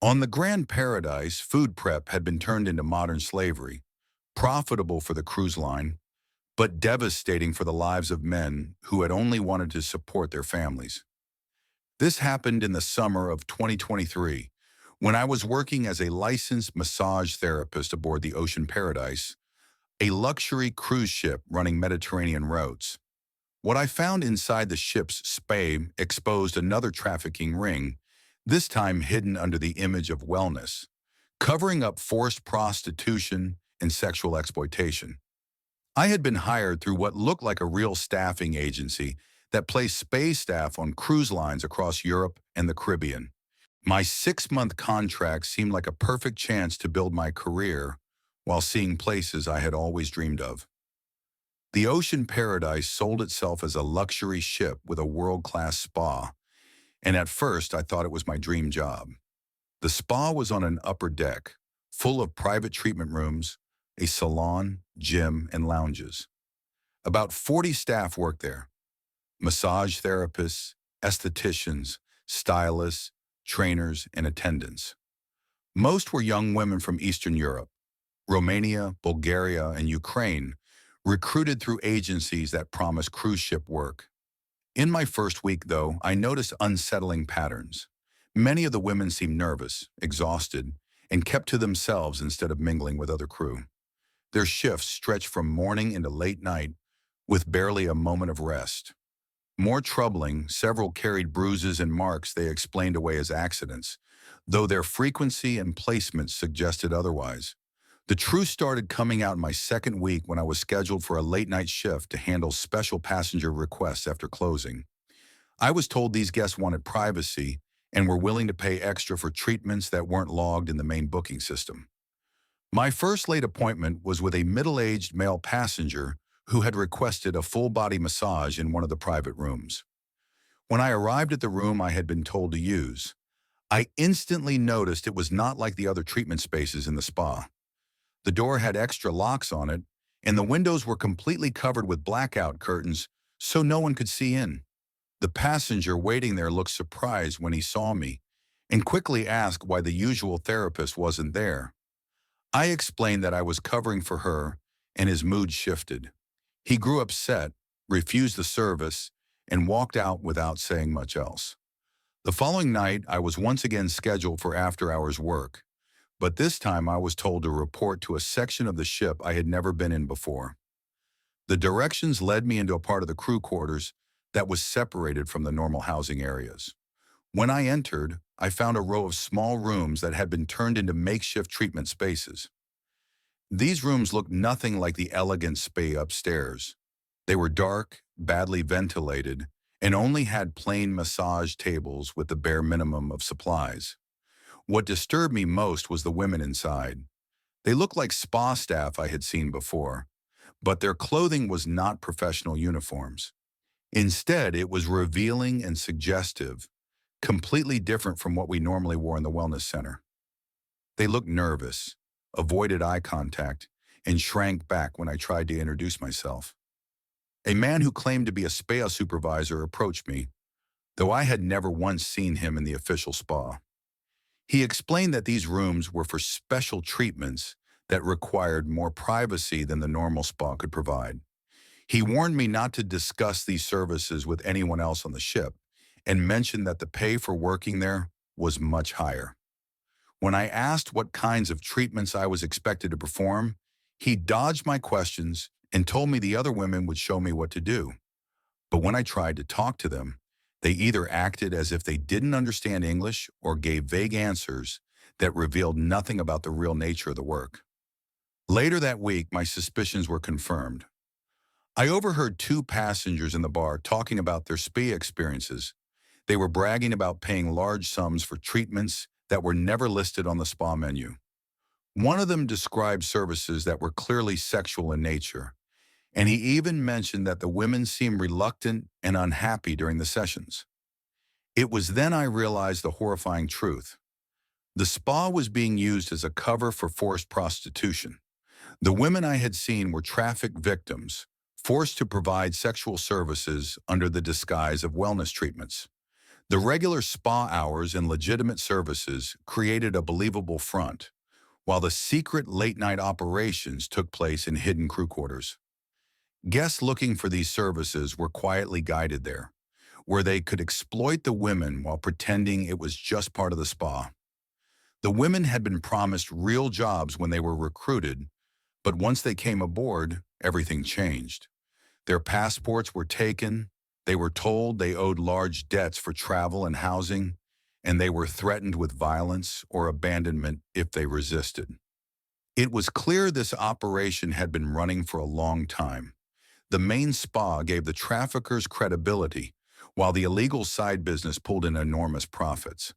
On the Grand Paradise, food prep had been turned into modern slavery, profitable for the cruise line, but devastating for the lives of men who had only wanted to support their families. This happened in the summer of 2023, when I was working as a licensed massage therapist aboard the Ocean Paradise, a luxury cruise ship running Mediterranean routes. What I found inside the ship's spa exposed another trafficking ring, this time hidden under the image of wellness, covering up forced prostitution and sexual exploitation. I had been hired through what looked like a real staffing agency that placed spa staff on cruise lines across Europe and the Caribbean. My 6-month contract seemed like a perfect chance to build my career while seeing places I had always dreamed of. The Ocean Paradise sold itself as a luxury ship with a world-class spa, and at first I thought it was my dream job. The spa was on an upper deck, full of private treatment rooms, a salon, gym, and lounges. About 40 staff worked there: massage therapists, estheticians, stylists, trainers, and attendants. Most were young women from Eastern Europe, Romania, Bulgaria, and Ukraine, recruited through agencies that promised cruise ship work. In my first week, though, I noticed unsettling patterns. Many of the women seemed nervous, exhausted, and kept to themselves instead of mingling with other crew. Their shifts stretched from morning into late night, with barely a moment of rest. More troubling, several carried bruises and marks they explained away as accidents, though their frequency and placement suggested otherwise. The truth started coming out in my second week when I was scheduled for a late-night shift to handle special passenger requests after closing. I was told these guests wanted privacy and were willing to pay extra for treatments that weren't logged in the main booking system. My first late appointment was with a middle-aged male passenger who had requested a full-body massage in one of the private rooms. When I arrived at the room I had been told to use, I instantly noticed it was not like the other treatment spaces in the spa. The door had extra locks on it, and the windows were completely covered with blackout curtains so no one could see in. The passenger waiting there looked surprised when he saw me and quickly asked why the usual therapist wasn't there. I explained that I was covering for her, and his mood shifted. He grew upset, refused the service, and walked out without saying much else. The following night, I was once again scheduled for after-hours work, but this time I was told to report to a section of the ship I had never been in before. The directions led me into a part of the crew quarters that was separated from the normal housing areas. When I entered, I found a row of small rooms that had been turned into makeshift treatment spaces. These rooms looked nothing like the elegant spa upstairs. They were dark, badly ventilated, and only had plain massage tables with the bare minimum of supplies. What disturbed me most was the women inside. They looked like spa staff I had seen before, but their clothing was not professional uniforms. Instead, it was revealing and suggestive, completely different from what we normally wore in the wellness center. They looked nervous, avoided eye contact, and shrank back when I tried to introduce myself. A man who claimed to be a spa supervisor approached me, though I had never once seen him in the official spa. He explained that these rooms were for special treatments that required more privacy than the normal spa could provide. He warned me not to discuss these services with anyone else on the ship and mentioned that the pay for working there was much higher. When I asked what kinds of treatments I was expected to perform, he dodged my questions and told me the other women would show me what to do. But when I tried to talk to them, they either acted as if they didn't understand English or gave vague answers that revealed nothing about the real nature of the work. Later that week, my suspicions were confirmed. I overheard two passengers in the bar talking about their spa experiences. They were bragging about paying large sums for treatments that were never listed on the spa menu. One of them described services that were clearly sexual in nature, and he even mentioned that the women seemed reluctant and unhappy during the sessions. It was then I realized the horrifying truth. The spa was being used as a cover for forced prostitution. The women I had seen were trafficked victims, forced to provide sexual services under the disguise of wellness treatments. The regular spa hours and legitimate services created a believable front, while the secret late-night operations took place in hidden crew quarters. Guests looking for these services were quietly guided there, where they could exploit the women while pretending it was just part of the spa. The women had been promised real jobs when they were recruited, but once they came aboard, everything changed. Their passports were taken, they were told they owed large debts for travel and housing, and they were threatened with violence or abandonment if they resisted. It was clear this operation had been running for a long time. The main spa gave the traffickers credibility, while the illegal side business pulled in enormous profits.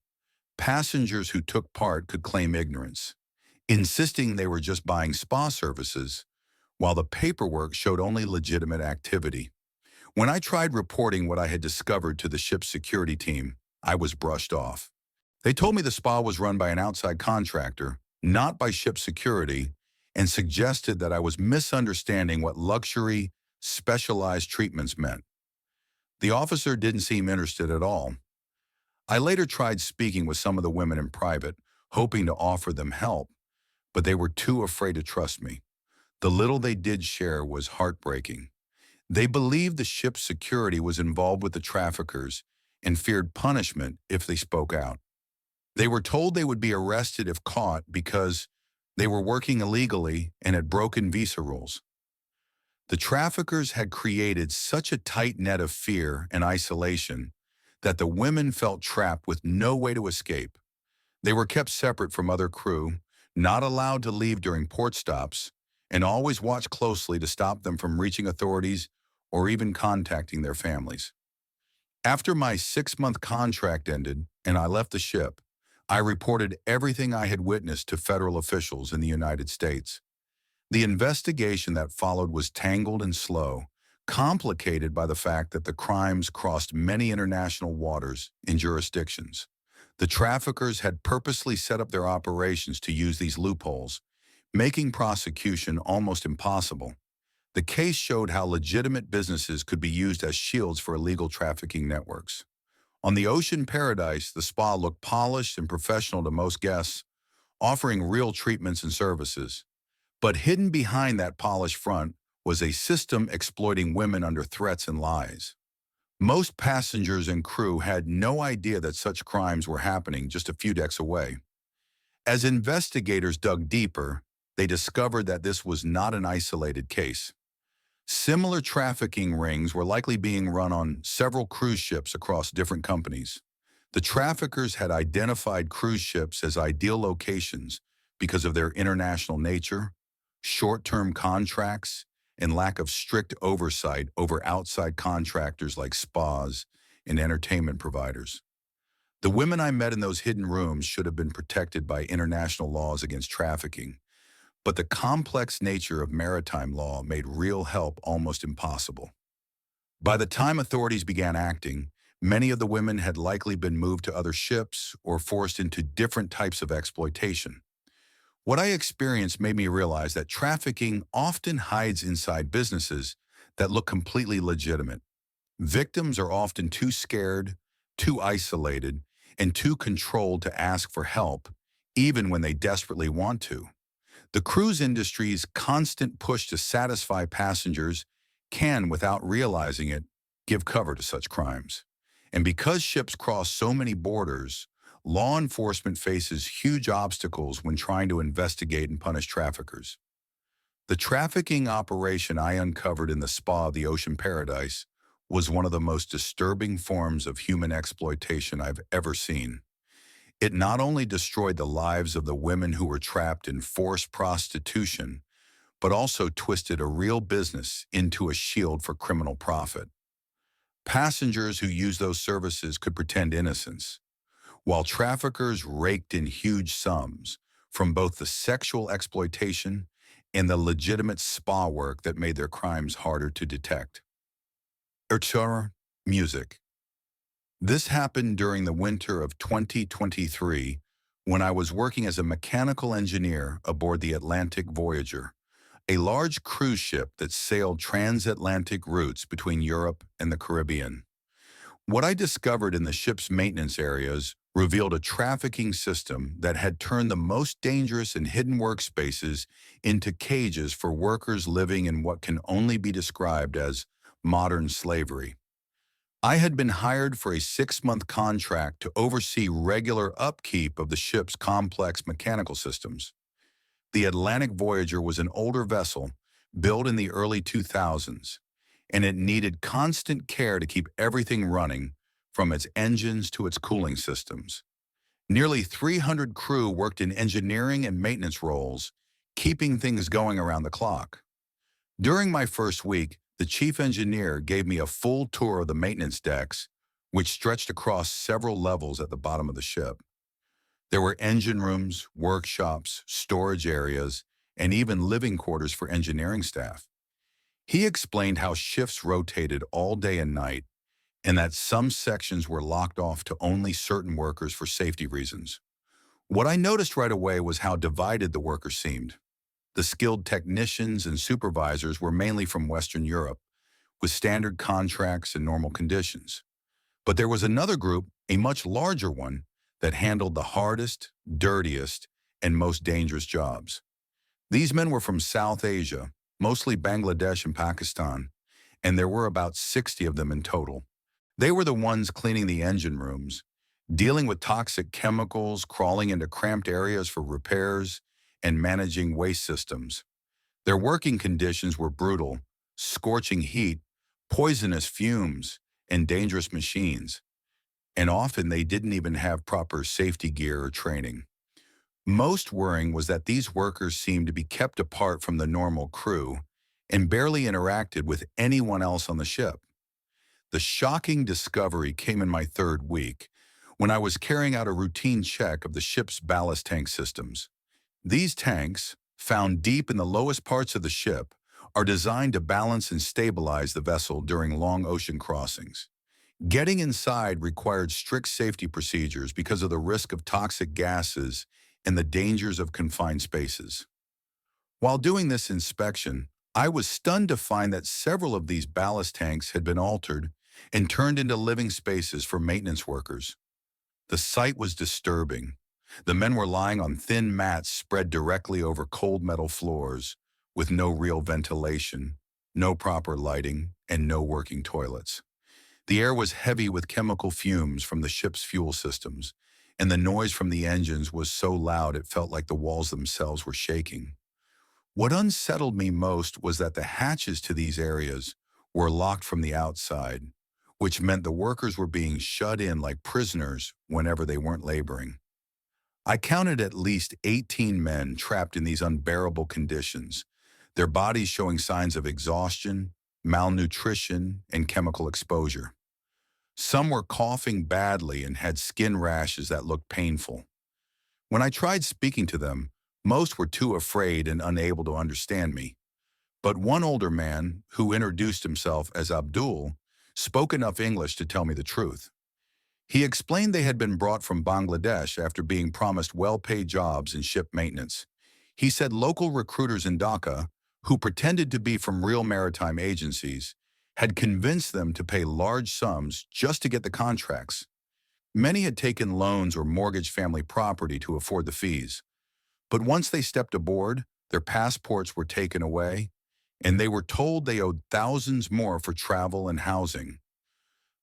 Passengers who took part could claim ignorance, insisting they were just buying spa services, while the paperwork showed only legitimate activity. When I tried reporting what I had discovered to the ship's security team, I was brushed off. They told me the spa was run by an outside contractor, not by ship security, and suggested that I was misunderstanding what luxury, specialized treatments meant. The officer didn't seem interested at all. I later tried speaking with some of the women in private, hoping to offer them help, but they were too afraid to trust me. The little they did share was heartbreaking. They believed the ship's security was involved with the traffickers and feared punishment if they spoke out. They were told they would be arrested if caught because They were working illegally and had broken visa rules. The traffickers had created such a tight net of fear and isolation that the women felt trapped with no way to escape. They were kept separate from other crew, not allowed to leave during port stops, and always watched closely to stop them from reaching authorities or even contacting their families. After my 6-month contract ended and I left the ship, I reported everything I had witnessed to federal officials in the United States. The investigation that followed was tangled and slow, complicated by the fact that the crimes crossed many international waters and jurisdictions. The traffickers had purposely set up their operations to use these loopholes, making prosecution almost impossible. The case showed how legitimate businesses could be used as shields for illegal trafficking networks. On the ocean paradise, the spa looked polished and professional to most guests, offering real treatments and services. But hidden behind that polished front was a system exploiting women under threats and lies. Most passengers and crew had no idea that such crimes were happening just a few decks away. As investigators dug deeper, they discovered that this was not an isolated case. Similar trafficking rings were likely being run on several cruise ships across different companies. The traffickers had identified cruise ships as ideal locations because of their international nature, short-term contracts, and lack of strict oversight over outside contractors like spas and entertainment providers. The women I met in those hidden rooms should have been protected by international laws against trafficking, but the complex nature of maritime law made real help almost impossible. By the time authorities began acting, many of the women had likely been moved to other ships or forced into different types of exploitation. What I experienced made me realize that trafficking often hides inside businesses that look completely legitimate. Victims are often too scared, too isolated, and too controlled to ask for help, even when they desperately want to. The cruise industry's constant push to satisfy passengers can, without realizing it, give cover to such crimes. And because ships cross so many borders, law enforcement faces huge obstacles when trying to investigate and punish traffickers. The trafficking operation I uncovered in the spa of the Ocean Paradise was one of the most disturbing forms of human exploitation I've ever seen. It not only destroyed the lives of the women who were trapped in forced prostitution, but also twisted a real business into a shield for criminal profit. Passengers who used those services could pretend innocence, while traffickers raked in huge sums from both the sexual exploitation and the legitimate spa work that made their crimes harder to detect. UerieHOUR music. This happened during the winter of 2023 when I was working as a mechanical engineer aboard the Atlantic Voyager, a large cruise ship that sailed transatlantic routes between Europe and the Caribbean. What I discovered in the ship's maintenance areas revealed a trafficking system that had turned the most dangerous and hidden workspaces into cages for workers living in what can only be described as modern slavery. I had been hired for a 6-month contract to oversee regular upkeep of the ship's complex mechanical systems. The Atlantic Voyager was an older vessel built in the early 2000s, and it needed constant care to keep everything running, from its engines to its cooling systems. Nearly 300 crew worked in engineering and maintenance roles, keeping things going around the clock. During my first week, the chief engineer gave me a full tour of the maintenance decks, which stretched across several levels at the bottom of the ship. There were engine rooms, workshops, storage areas, and even living quarters for engineering staff. He explained how shifts rotated all day and night, and that some sections were locked off to only certain workers for safety reasons. What I noticed right away was how divided the workers seemed. The skilled technicians and supervisors were mainly from Western Europe, with standard contracts and normal conditions. But there was another group, a much larger one, that handled the hardest, dirtiest, and most dangerous jobs. These men were from South Asia, mostly Bangladesh and Pakistan, and there were about 60 of them in total. They were the ones cleaning the engine rooms, dealing with toxic chemicals, crawling into cramped areas for repairs, and managing waste systems. Their working conditions were brutal: scorching heat, poisonous fumes, and dangerous machines. And often they didn't even have proper safety gear or training. Most worrying was that these workers seemed to be kept apart from the normal crew and barely interacted with anyone else on the ship. The shocking discovery came in my third week, when I was carrying out a routine check of the ship's ballast tank systems. These tanks, found deep in the lowest parts of the ship, are designed to balance and stabilize the vessel during long ocean crossings. Getting inside required strict safety procedures because of the risk of toxic gases and the dangers of confined spaces. While doing this inspection, I was stunned to find that several of these ballast tanks had been altered and turned into living spaces for maintenance workers. The sight was disturbing. The men were lying on thin mats spread directly over cold metal floors, with no real ventilation, no proper lighting, and no working toilets. The air was heavy with chemical fumes from the ship's fuel systems, and the noise from the engines was so loud it felt like the walls themselves were shaking. What unsettled me most was that the hatches to these areas were locked from the outside, which meant the workers were being shut in like prisoners whenever they weren't laboring. I counted at least 18 men trapped in these unbearable conditions, their bodies showing signs of exhaustion, malnutrition, and chemical exposure. Some were coughing badly and had skin rashes that looked painful. When I tried speaking to them, most were too afraid and unable to understand me. But one older man, who introduced himself as Abdul, spoke enough English to tell me the truth. He explained they had been brought from Bangladesh after being promised well-paid jobs in ship maintenance. He said local recruiters in Dhaka, who pretended to be from real maritime agencies, had convinced them to pay large sums just to get the contracts. Many had taken loans or mortgaged family property to afford the fees. But once they stepped aboard, their passports were taken away, and they were told they owed thousands more for travel and housing.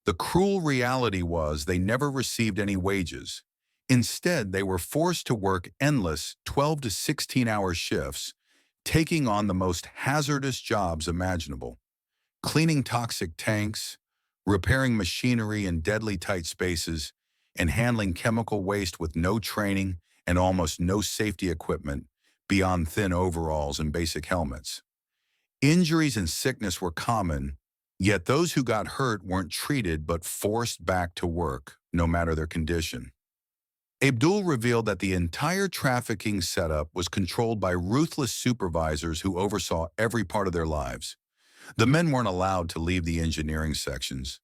The cruel reality was they never received any wages. Instead, they were forced to work endless 12 to 16-hour shifts, taking on the most hazardous jobs imaginable: cleaning toxic tanks, repairing machinery in deadly tight spaces, and handling chemical waste with no training and almost no safety equipment beyond thin overalls and basic helmets. Injuries and sickness were common, yet those who got hurt weren't treated but forced back to work, no matter their condition. Abdul revealed that the entire trafficking setup was controlled by ruthless supervisors who oversaw every part of their lives. The men weren't allowed to leave the engineering sections,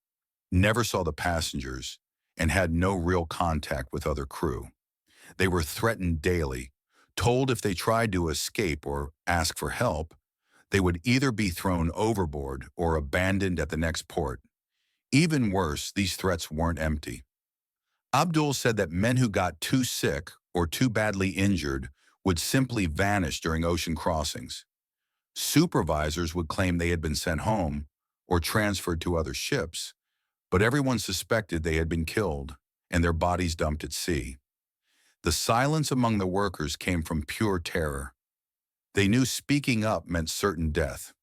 never saw the passengers, and had no real contact with other crew. They were threatened daily, told if they tried to escape or ask for help, they would either be thrown overboard or abandoned at the next port. Even worse, these threats weren't empty. Abdul said that men who got too sick or too badly injured would simply vanish during ocean crossings. Supervisors would claim they had been sent home or transferred to other ships, but everyone suspected they had been killed and their bodies dumped at sea. The silence among the workers came from pure terror. They knew speaking up meant certain death.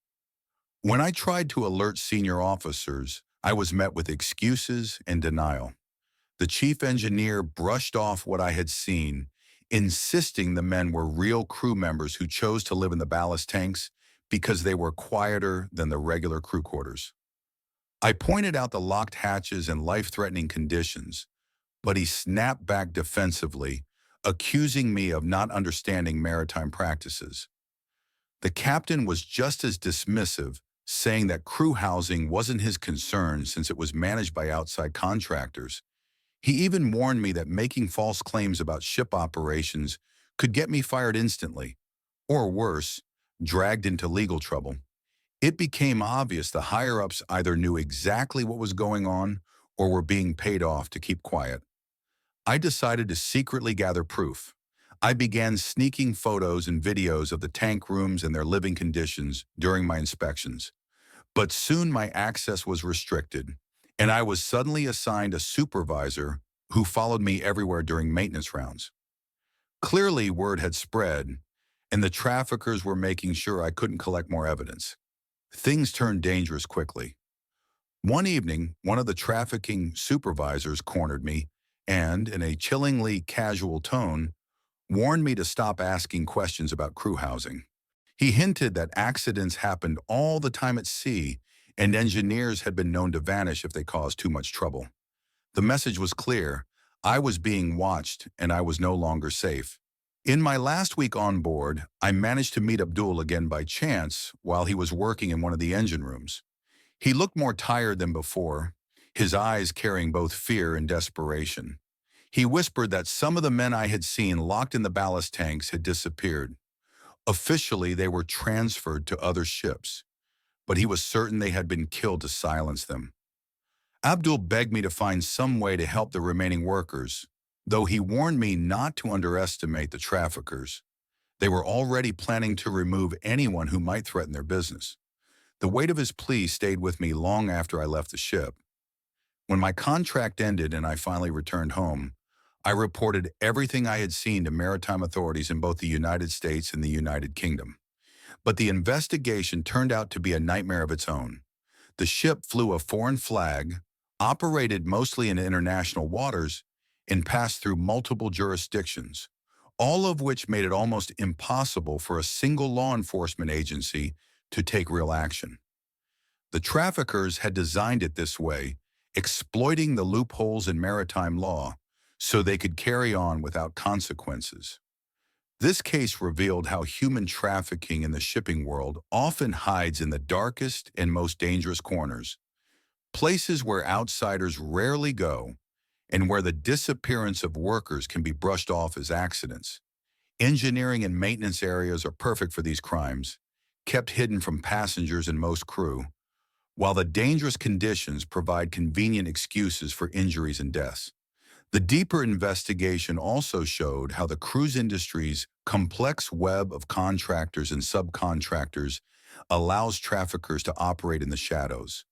When I tried to alert senior officers, I was met with excuses and denial. The chief engineer brushed off what I had seen, insisting the men were real crew members who chose to live in the ballast tanks because they were quieter than the regular crew quarters. I pointed out the locked hatches and life-threatening conditions, but he snapped back defensively, accusing me of not understanding maritime practices. The captain was just as dismissive, saying that crew housing wasn't his concern since it was managed by outside contractors. He even warned me that making false claims about ship operations could get me fired instantly, or worse, dragged into legal trouble. It became obvious the higher-ups either knew exactly what was going on or were being paid off to keep quiet. I decided to secretly gather proof. I began sneaking photos and videos of the tank rooms and their living conditions during my inspections. But soon my access was restricted, and I was suddenly assigned a supervisor who followed me everywhere during maintenance rounds. Clearly, word had spread, and the traffickers were making sure I couldn't collect more evidence. Things turned dangerous quickly. One evening, one of the trafficking supervisors cornered me and, in a chillingly casual tone, warned me to stop asking questions about crew housing. He hinted that accidents happened all the time at sea and engineers had been known to vanish if they caused too much trouble. The message was clear. I was being watched and I was no longer safe. In my last week on board, I managed to meet Abdul again by chance while he was working in one of the engine rooms. He looked more tired than before, his eyes carrying both fear and desperation. He whispered that some of the men I had seen locked in the ballast tanks had disappeared. Officially, they were transferred to other ships, but he was certain they had been killed to silence them. Abdul begged me to find some way to help the remaining workers, though he warned me not to underestimate the traffickers. They were already planning to remove anyone who might threaten their business. The weight of his plea stayed with me long after I left the ship. When my contract ended and I finally returned home, I reported everything I had seen to maritime authorities in both the United States and the United Kingdom. But the investigation turned out to be a nightmare of its own. The ship flew a foreign flag, operated mostly in international waters, and passed through multiple jurisdictions, all of which made it almost impossible for a single law enforcement agency to take real action. The traffickers had designed it this way, exploiting the loopholes in maritime law so they could carry on without consequences. This case revealed how human trafficking in the shipping world often hides in the darkest and most dangerous corners, places where outsiders rarely go and where the disappearance of workers can be brushed off as accidents. Engineering and maintenance areas are perfect for these crimes, kept hidden from passengers and most crew, while the dangerous conditions provide convenient excuses for injuries and deaths. The deeper investigation also showed how the cruise industry's complex web of contractors and subcontractors allows traffickers to operate in the shadows,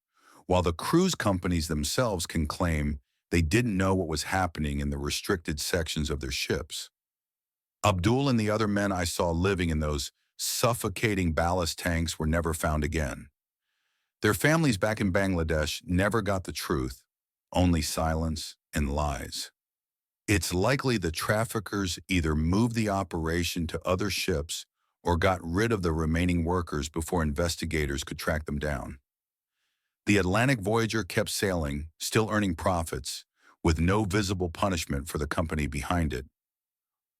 while the cruise companies themselves can claim they didn't know what was happening in the restricted sections of their ships. Abdul and the other men I saw living in those suffocating ballast tanks were never found again. Their families back in Bangladesh never got the truth, only silence and lies. It's likely the traffickers either moved the operation to other ships or got rid of the remaining workers before investigators could track them down. The Atlantic Voyager kept sailing, still earning profits, with no visible punishment for the company behind it.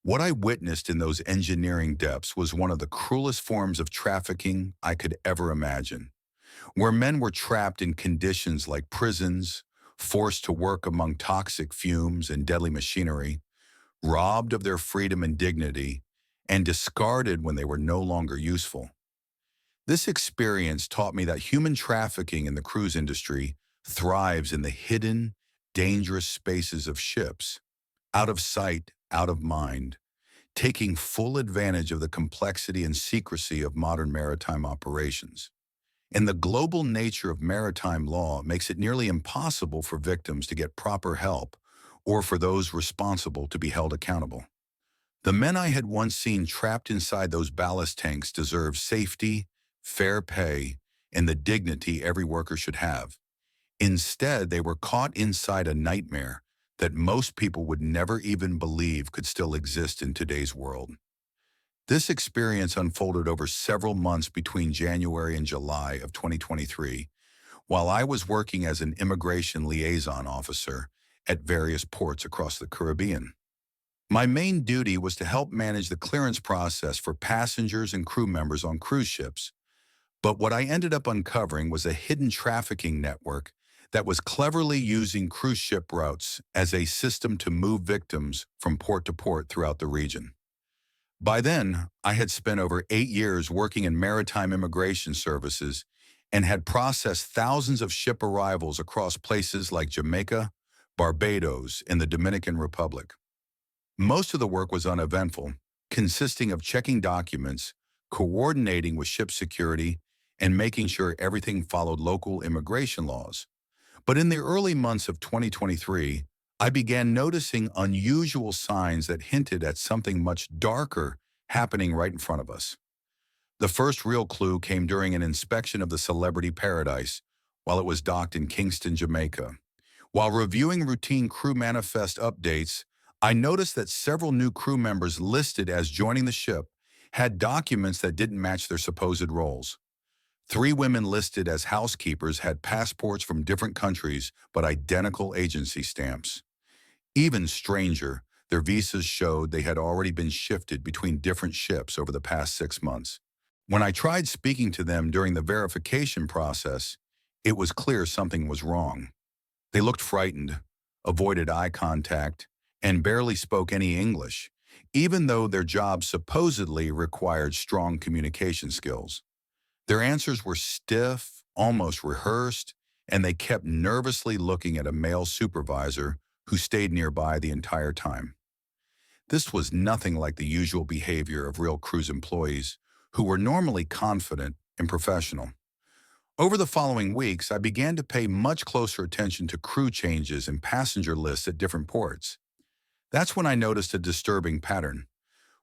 What I witnessed in those engineering depths was one of the cruelest forms of trafficking I could ever imagine, where men were trapped in conditions like prisons, forced to work among toxic fumes and deadly machinery, robbed of their freedom and dignity, and discarded when they were no longer useful. This experience taught me that human trafficking in the cruise industry thrives in the hidden, dangerous spaces of ships, out of sight, out of mind, taking full advantage of the complexity and secrecy of modern maritime operations. And the global nature of maritime law makes it nearly impossible for victims to get proper help or for those responsible to be held accountable. The men I had once seen trapped inside those ballast tanks deserve safety, fair pay, and the dignity every worker should have. Instead, they were caught inside a nightmare that most people would never even believe could still exist in today's world. This experience unfolded over several months between January and July of 2023, while I was working as an immigration liaison officer at various ports across the Caribbean. My main duty was to help manage the clearance process for passengers and crew members on cruise ships, but what I ended up uncovering was a hidden trafficking network that was cleverly using cruise ship routes as a system to move victims from port to port throughout the region. By then, I had spent over 8 years working in maritime immigration services and had processed thousands of ship arrivals across places like Jamaica, Barbados, and the Dominican Republic. Most of the work was uneventful, consisting of checking documents, coordinating with ship security, and making sure everything followed local immigration laws. But in the early months of 2023, I began noticing unusual signs that hinted at something much darker happening right in front of us. The first real clue came during an inspection of the Celebrity Paradise while it was docked in Kingston, Jamaica. While reviewing routine crew manifest updates, I noticed that several new crew members listed as joining the ship had documents that didn't match their supposed roles. Three women listed as housekeepers had passports from different countries but identical agency stamps. Even stranger, their visas showed they had already been shifted between different ships over the past 6 months. When I tried speaking to them during the verification process, it was clear something was wrong. They looked frightened, avoided eye contact, and barely spoke any English, even though their jobs supposedly required strong communication skills. Their answers were stiff, almost rehearsed, and they kept nervously looking at a male supervisor who stayed nearby the entire time. This was nothing like the usual behavior of real cruise employees, who were normally confident and professional. Over the following weeks, I began to pay much closer attention to crew changes and passenger lists at different ports. That's when I noticed a disturbing pattern.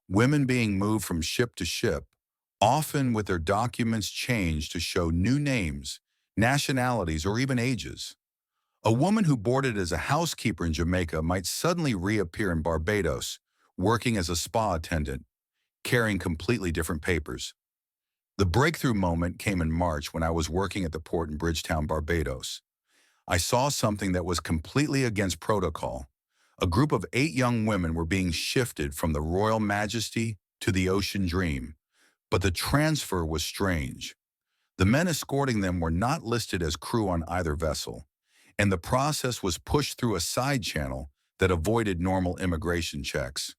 Women being moved from ship to ship, often with their documents changed to show new names, nationalities, or even ages. A woman who boarded as a housekeeper in Jamaica might suddenly reappear in Barbados, working as a spa attendant, carrying completely different papers. The breakthrough moment came in March when I was working at the port in Bridgetown, Barbados. I saw something that was completely against protocol. A group of 8 young women were being shifted from the Royal Majesty to the Ocean Dream, but the transfer was strange. The men escorting them were not listed as crew on either vessel, and the process was pushed through a side channel that avoided normal immigration checks.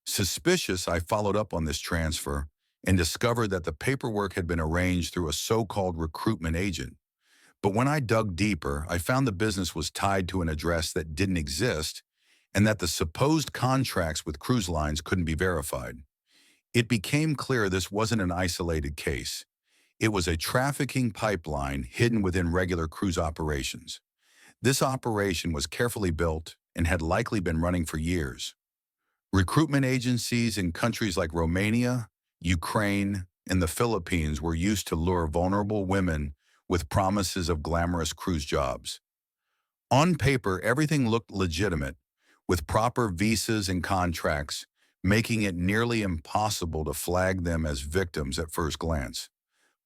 Suspicious, I followed up on this transfer and discovered that the paperwork had been arranged through a so-called recruitment agent. But when I dug deeper, I found the business was tied to an address that didn't exist and that the supposed contracts with cruise lines couldn't be verified. It became clear this wasn't an isolated case. It was a trafficking pipeline hidden within regular cruise operations. This operation was carefully built and had likely been running for years. Recruitment agencies in countries like Romania, Ukraine, and the Philippines were used to lure vulnerable women with promises of glamorous cruise jobs. On paper, everything looked legitimate, with proper visas and contracts, making it nearly impossible to flag them as victims at first glance.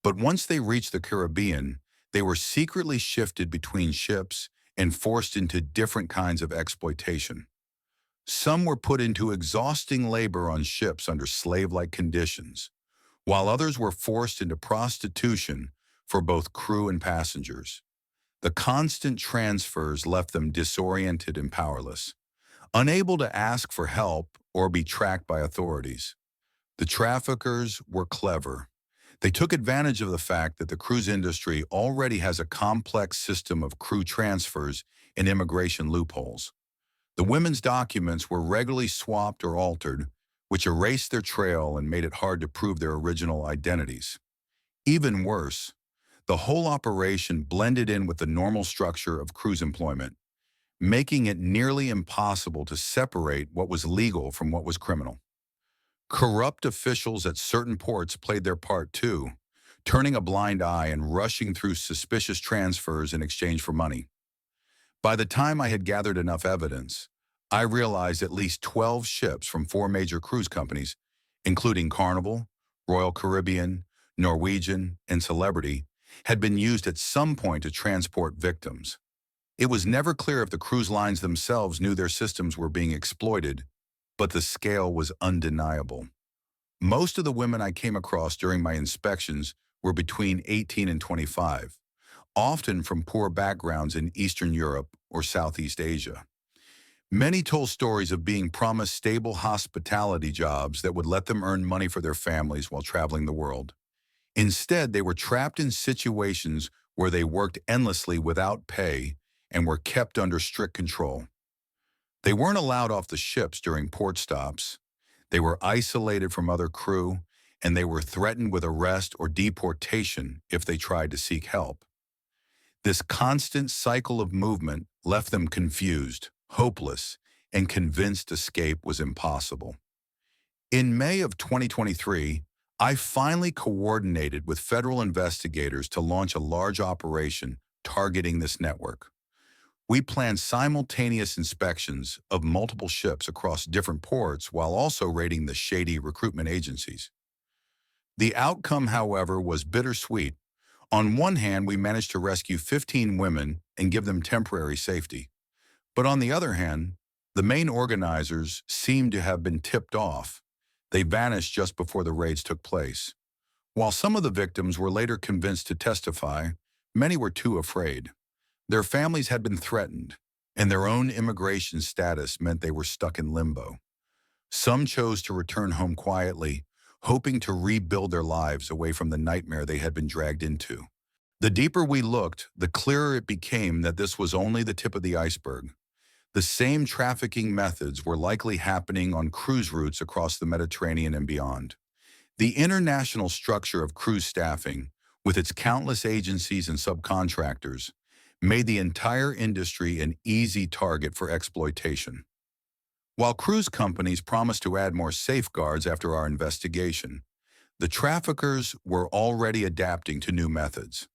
But once they reached the Caribbean, they were secretly shifted between ships and forced into different kinds of exploitation. Some were put into exhausting labor on ships under slave-like conditions, while others were forced into prostitution for both crew and passengers. The constant transfers left them disoriented and powerless, unable to ask for help or be tracked by authorities. The traffickers were clever. They took advantage of the fact that the cruise industry already has a complex system of crew transfers and immigration loopholes. The women's documents were regularly swapped or altered, which erased their trail and made it hard to prove their original identities. Even worse, the whole operation blended in with the normal structure of cruise employment, making it nearly impossible to separate what was legal from what was criminal. Corrupt officials at certain ports played their part too, turning a blind eye and rushing through suspicious transfers in exchange for money. By the time I had gathered enough evidence, I realized at least 12 ships from 4 major cruise companies, including Carnival, Royal Caribbean, Norwegian, and Celebrity, had been used at some point to transport victims. It was never clear if the cruise lines themselves knew their systems were being exploited, but the scale was undeniable. Most of the women I came across during my inspections were between 18 and 25, often from poor backgrounds in Eastern Europe or Southeast Asia. Many told stories of being promised stable hospitality jobs that would let them earn money for their families while traveling the world. Instead, they were trapped in situations where they worked endlessly without pay and were kept under strict control. They weren't allowed off the ships during port stops. They were isolated from other crew, and they were threatened with arrest or deportation if they tried to seek help. This constant cycle of movement left them confused, hopeless, and convinced escape was impossible. In May of 2023, I finally coordinated with federal investigators to launch a large operation targeting this network. We planned simultaneous inspections of multiple ships across different ports while also raiding the shady recruitment agencies. The outcome, however, was bittersweet. On one hand, we managed to rescue 15 women and give them temporary safety. But on the other hand, the main organizers seemed to have been tipped off. They vanished just before the raids took place. While some of the victims were later convinced to testify, many were too afraid. Their families had been threatened, and their own immigration status meant they were stuck in limbo. Some chose to return home quietly, hoping to rebuild their lives away from the nightmare they had been dragged into. The deeper we looked, the clearer it became that this was only the tip of the iceberg. The same trafficking methods were likely happening on cruise routes across the Mediterranean and beyond. The international structure of cruise staffing, with its countless agencies and subcontractors, made the entire industry an easy target for exploitation. While cruise companies promised to add more safeguards after our investigation, the traffickers were already adapting to new methods.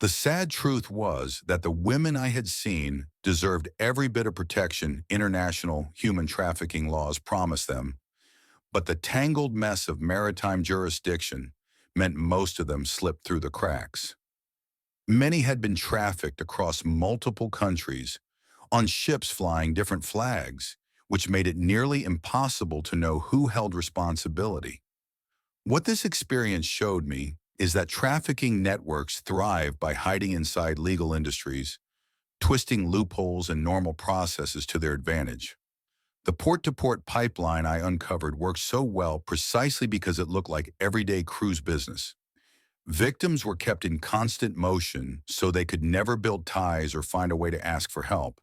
The sad truth was that the women I had seen deserved every bit of protection international human trafficking laws promised them, but the tangled mess of maritime jurisdiction meant most of them slipped through the cracks. Many had been trafficked across multiple countries, on ships flying different flags, which made it nearly impossible to know who held responsibility. What this experience showed me is that trafficking networks thrive by hiding inside legal industries, twisting loopholes and normal processes to their advantage. The port-to-port pipeline I uncovered worked so well precisely because it looked like everyday cruise business. Victims were kept in constant motion so they could never build ties or find a way to ask for help.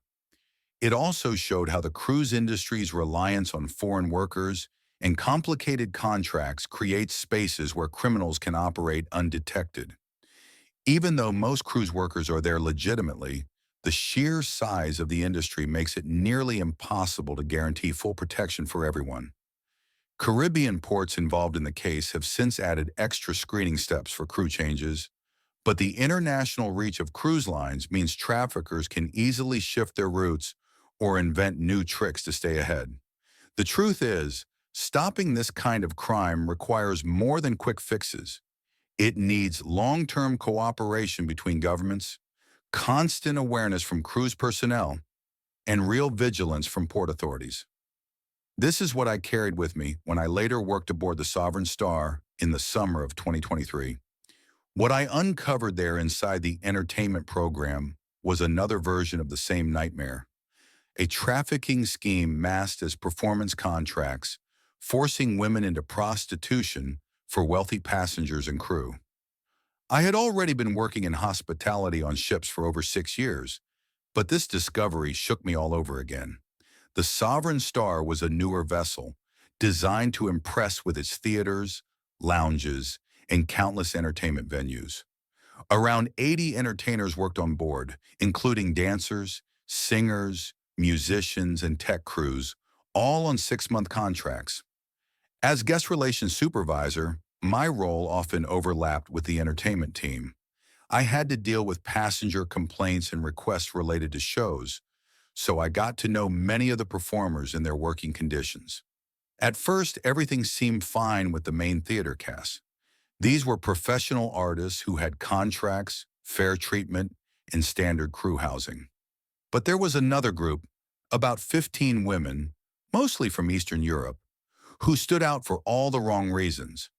It also showed how the cruise industry's reliance on foreign workers and complicated contracts creates spaces where criminals can operate undetected. Even though most cruise workers are there legitimately, the sheer size of the industry makes it nearly impossible to guarantee full protection for everyone. Caribbean ports involved in the case have since added extra screening steps for crew changes, but the international reach of cruise lines means traffickers can easily shift their routes or invent new tricks to stay ahead. The truth is, stopping this kind of crime requires more than quick fixes. It needs long-term cooperation between governments, constant awareness from cruise personnel, and real vigilance from port authorities. This is what I carried with me when I later worked aboard the Sovereign Star in the summer of 2023. What I uncovered there inside the entertainment program was another version of the same nightmare. A trafficking scheme masked as performance contracts, forcing women into prostitution for wealthy passengers and crew. I had already been working in hospitality on ships for over 6 years, but this discovery shook me all over again. The Sovereign Star was a newer vessel, designed to impress with its theaters, lounges, and countless entertainment venues. Around 80 entertainers worked on board, including dancers, singers, musicians, and tech crews, all on 6-month contracts. As guest relations supervisor, my role often overlapped with the entertainment team. I had to deal with passenger complaints and requests related to shows, so I got to know many of the performers and their working conditions. At first, everything seemed fine with the main theater cast. These were professional artists who had contracts, fair treatment, and standard crew housing. But there was another group, about 15 women, mostly from Eastern Europe, who stood out for all the wrong reasons.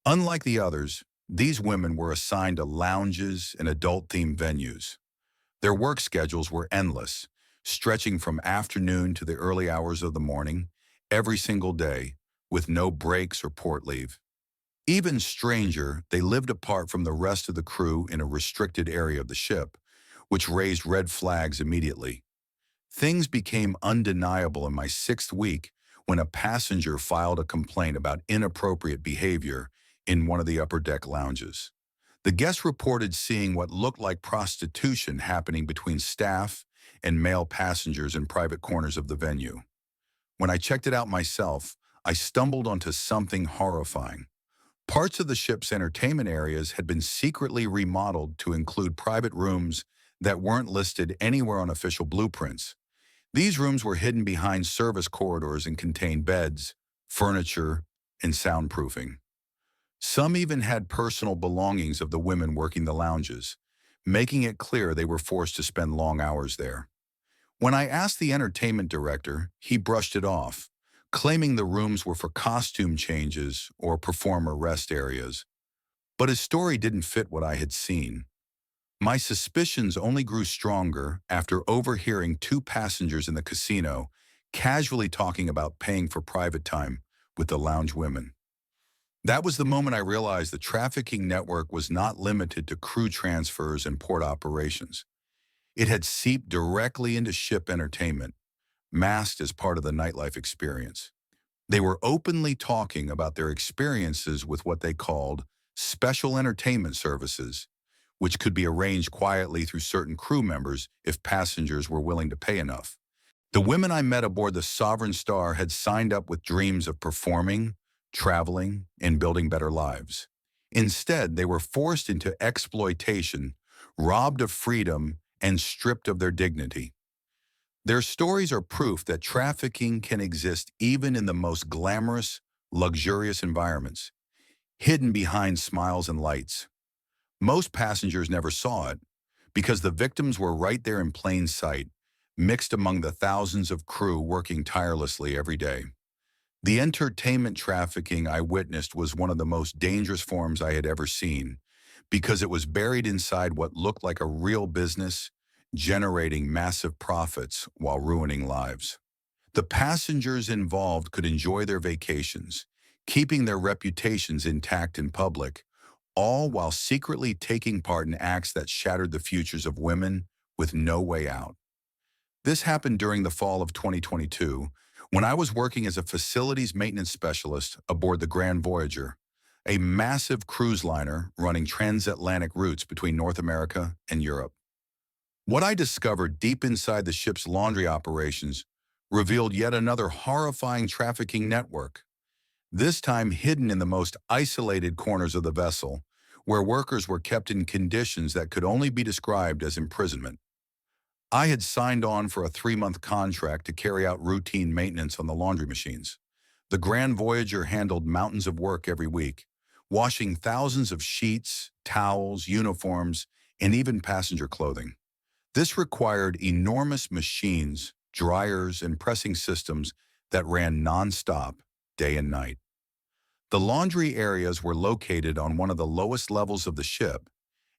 Unlike the others, these women were assigned to lounges and adult-themed venues. Their work schedules were endless, stretching from afternoon to the early hours of the morning, every single day, with no breaks or port leave. Even stranger, they lived apart from the rest of the crew in a restricted area of the ship, which raised red flags immediately. Things became undeniable in my 6th week when a passenger filed a complaint about inappropriate behavior in one of the upper deck lounges. The guest reported seeing what looked like prostitution happening between staff and male passengers in private corners of the venue. When I checked it out myself, I stumbled onto something horrifying. Parts of the ship's entertainment areas had been secretly remodeled to include private rooms that weren't listed anywhere on official blueprints. These rooms were hidden behind service corridors and contained beds, furniture, and soundproofing. Some even had personal belongings of the women working the lounges, making it clear they were forced to spend long hours there. When I asked the entertainment director, he brushed it off, claiming the rooms were for costume changes or performer rest areas. But his story didn't fit what I had seen. My suspicions only grew stronger after overhearing two passengers in the casino casually talking about paying for private time with the lounge women. That was the moment I realized the trafficking network was not limited to crew transfers and port operations. It had seeped directly into ship entertainment, masked as part of the nightlife experience. They were openly talking about their experiences with what they called special entertainment services, which could be arranged quietly through certain crew members if passengers were willing to pay enough. The women I met aboard the Sovereign Star had signed up with dreams of performing, traveling, and building better lives. Instead, they were forced into exploitation, robbed of freedom, and stripped of their dignity. Their stories are proof that trafficking can exist even in the most glamorous, luxurious environments, hidden behind smiles and lights. Most passengers never saw it because the victims were right there in plain sight, mixed among the thousands of crew working tirelessly every day. The entertainment trafficking I witnessed was one of the most dangerous forms I had ever seen because it was buried inside what looked like a real business, generating massive profits while ruining lives. The passengers involved could enjoy their vacations, keeping their reputations intact in public, all while secretly taking part in acts that shattered the futures of women with no way out. This happened during the fall of 2022, when I was working as a facilities maintenance specialist aboard the Grand Voyager, a massive cruise liner running transatlantic routes between North America and Europe. What I discovered deep inside the ship's laundry operations revealed yet another horrifying trafficking network, this time hidden in the most isolated corners of the vessel, where workers were kept in conditions that could only be described as imprisonment. I had signed on for a 3-month contract to carry out routine maintenance on the laundry machines. The Grand Voyager handled mountains of work every week, washing thousands of sheets, towels, uniforms, and even passenger clothing. This required enormous machines, dryers, and pressing systems that ran non-stop, day and night. The laundry areas were located on one of the lowest levels of the ship,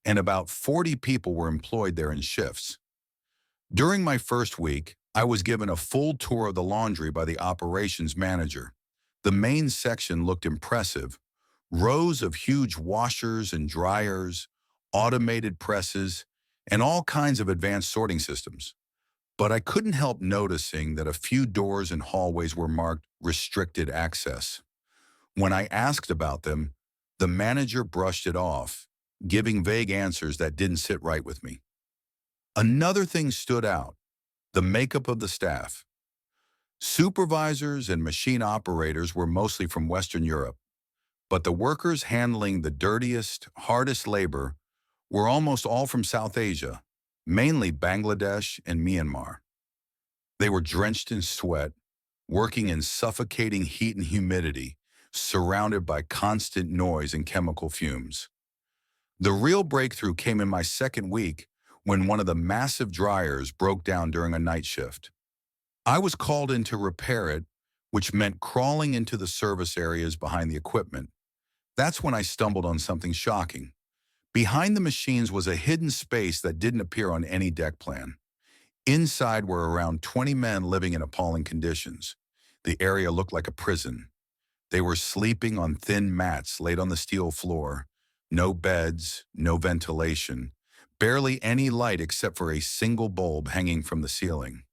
and about 40 people were employed there in shifts. During my first week, I was given a full tour of the laundry by the operations manager. The main section looked impressive. Rows of huge washers and dryers, automated presses, and all kinds of advanced sorting systems. But I couldn't help noticing that a few doors and hallways were marked restricted access. When I asked about them, the manager brushed it off, giving vague answers that didn't sit right with me. Another thing stood out: the makeup of the staff. Supervisors and machine operators were mostly from Western Europe, but the workers handling the dirtiest, hardest labor were almost all from South Asia, mainly Bangladesh and Myanmar. They were drenched in sweat, working in suffocating heat and humidity, surrounded by constant noise and chemical fumes. The real breakthrough came in my second week when one of the massive dryers broke down during a night shift. I was called in to repair it, which meant crawling into the service areas behind the equipment. That's when I stumbled on something shocking. Behind the machines was a hidden space that didn't appear on any deck plan. Inside were around 20 men living in appalling conditions. The area looked like a prison. They were sleeping on thin mats laid on the steel floor. No beds, no ventilation, barely any light except for a single bulb hanging from the ceiling.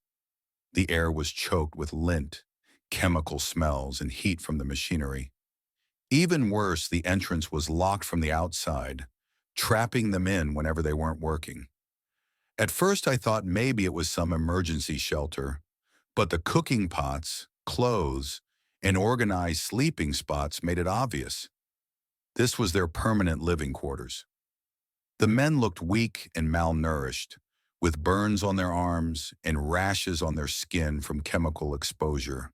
The air was choked with lint, chemical smells, and heat from the machinery. Even worse, the entrance was locked from the outside, trapping them in whenever they weren't working. At first I thought maybe it was some emergency shelter, but the cooking pots, clothes, and organized sleeping spots made it obvious. This was their permanent living quarters. The men looked weak and malnourished, with burns on their arms and rashes on their skin from chemical exposure.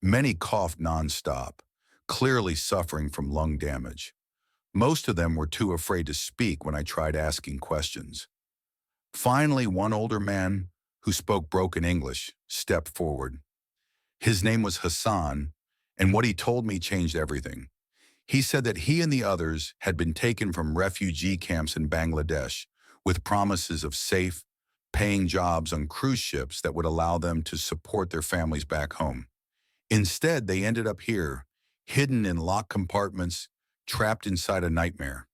Many coughed nonstop, clearly suffering from lung damage. Most of them were too afraid to speak when I tried asking questions. Finally, one older man, who spoke broken English, stepped forward. His name was Hassan, and what he told me changed everything. He said that he and the others had been taken from refugee camps in Bangladesh with promises of safe, paying jobs on cruise ships that would allow them to support their families back home. Instead, they ended up here, hidden in locked compartments, trapped inside a nightmare.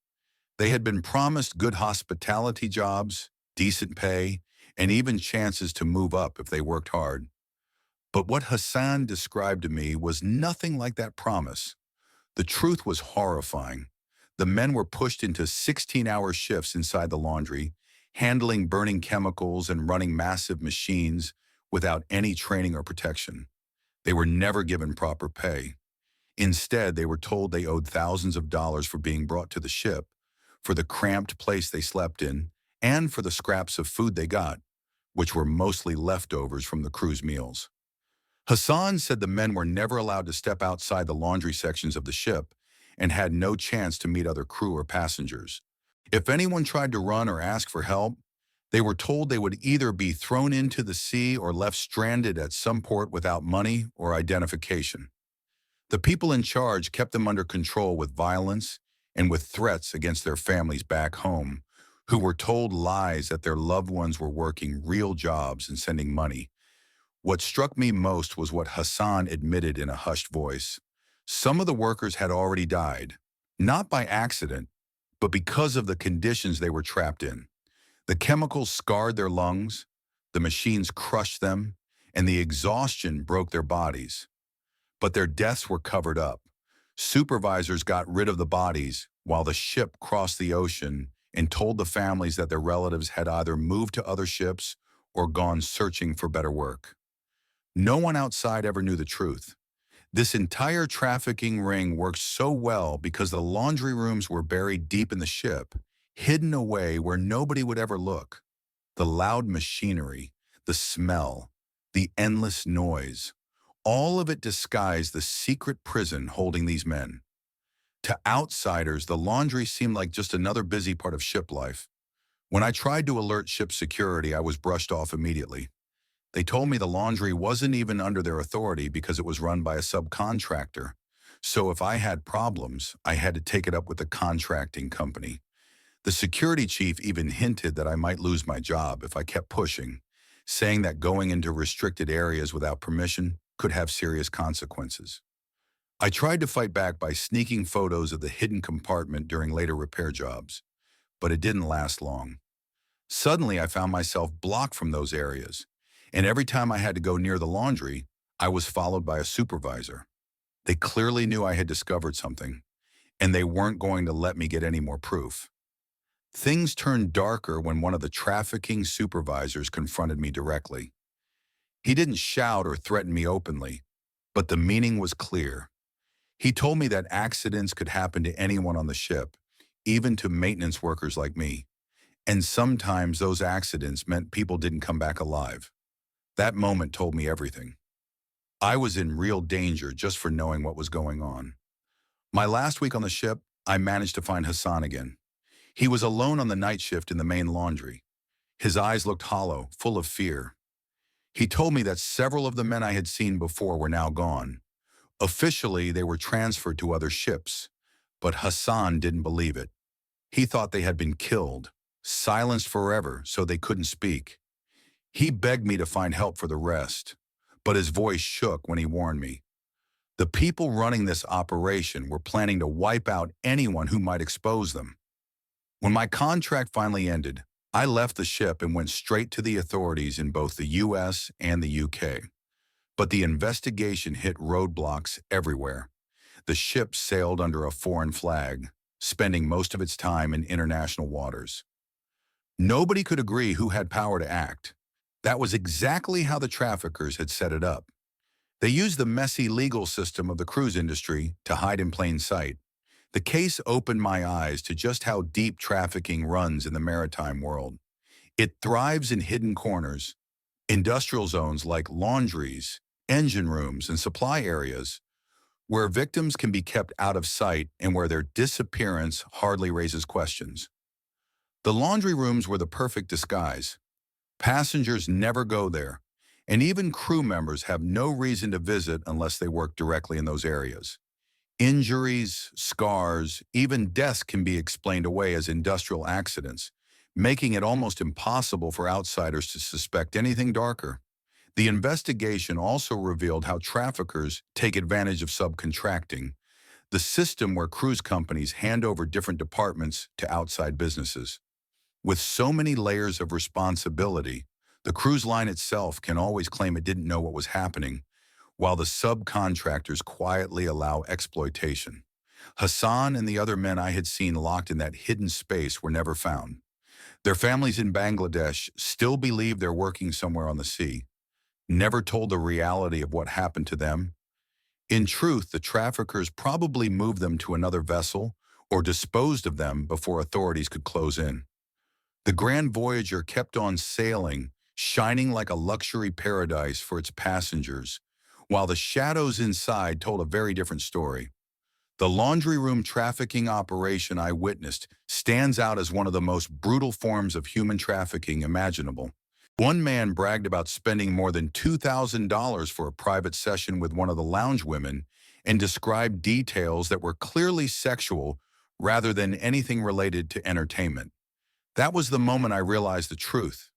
They had been promised good hospitality jobs, decent pay, and even chances to move up if they worked hard. But what Hassan described to me was nothing like that promise. The truth was horrifying. The men were pushed into 16-hour shifts inside the laundry, handling burning chemicals and running massive machines without any training or protection. They were never given proper pay. Instead, they were told they owed thousands of dollars for being brought to the ship, for the cramped place they slept in, and for the scraps of food they got, which were mostly leftovers from the cruise meals. Hassan said the men were never allowed to step outside the laundry sections of the ship and had no chance to meet other crew or passengers. If anyone tried to run or ask for help, they were told they would either be thrown into the sea or left stranded at some port without money or identification. The people in charge kept them under control with violence and with threats against their families back home, who were told lies that their loved ones were working real jobs and sending money. What struck me most was what Hassan admitted in a hushed voice. Some of the workers had already died, not by accident, but because of the conditions they were trapped in. The chemicals scarred their lungs, the machines crushed them, and the exhaustion broke their bodies. But their deaths were covered up. Supervisors got rid of the bodies while the ship crossed the ocean and told the families that their relatives had either moved to other ships or gone searching for better work. No one outside ever knew the truth. This entire trafficking ring worked so well because the laundry rooms were buried deep in the ship, hidden away where nobody would ever look. The loud machinery, the smell, the endless noise, all of it disguised the secret prison holding these men. To outsiders, the laundry seemed like just another busy part of ship life. When I tried to alert ship security, I was brushed off immediately. They told me the laundry wasn't even under their authority because it was run by a subcontractor. So if I had problems, I had to take it up with the contracting company. The security chief even hinted that I might lose my job if I kept pushing, saying that going into restricted areas without permission could have serious consequences. I tried to fight back by sneaking photos of the hidden compartment during later repair jobs, but it didn't last long. Suddenly, I found myself blocked from those areas, and every time I had to go near the laundry, I was followed by a supervisor. They clearly knew I had discovered something, and they weren't going to let me get any more proof. Things turned darker when one of the trafficking supervisors confronted me directly. He didn't shout or threaten me openly, but the meaning was clear. He told me that accidents could happen to anyone on the ship, even to maintenance workers like me. And sometimes those accidents meant people didn't come back alive. That moment told me everything. I was in real danger just for knowing what was going on. My last week on the ship, I managed to find Hassan again. He was alone on the night shift in the main laundry. His eyes looked hollow, full of fear. He told me that several of the men I had seen before were now gone. Officially, they were transferred to other ships, but Hassan didn't believe it. He thought they had been killed, silenced forever so they couldn't speak. He begged me to find help for the rest, but his voice shook when he warned me. The people running this operation were planning to wipe out anyone who might expose them. When my contract finally ended, I left the ship and went straight to the authorities in both the US and the UK. But the investigation hit roadblocks everywhere. The ship sailed under a foreign flag, spending most of its time in international waters. Nobody could agree who had power to act. That was exactly how the traffickers had set it up. They used the messy legal system of the cruise industry to hide in plain sight. The case opened my eyes to just how deep trafficking runs in the maritime world. It thrives in hidden corners, industrial zones like laundries, engine rooms, and supply areas, where victims can be kept out of sight and where their disappearance hardly raises questions. The laundry rooms were the perfect disguise. Passengers never go there, and even crew members have no reason to visit unless they work directly in those areas. Injuries, scars, even deaths can be explained away as industrial accidents, making it almost impossible for outsiders to suspect anything darker. The investigation also revealed how traffickers take advantage of subcontracting, the system where cruise companies hand over different departments to outside businesses. With so many layers of responsibility, the cruise line itself can always claim it didn't know what was happening, while the subcontractors quietly allow exploitation. Hassan and the other men I had seen locked in that hidden space were never found. Their families in Bangladesh still believe they're working somewhere on the sea, never told the reality of what happened to them. In truth, the traffickers probably moved them to another vessel or disposed of them before authorities could close in. The Grand Voyager kept on sailing, shining like a luxury paradise for its passengers, while the shadows inside told a very different story. The laundry room trafficking operation I witnessed stands out as one of the most brutal forms of human trafficking imaginable. One man bragged about spending more than $2,000 for a private session with one of the lounge women and described details that were clearly sexual rather than anything related to entertainment. That was the moment I realized the truth.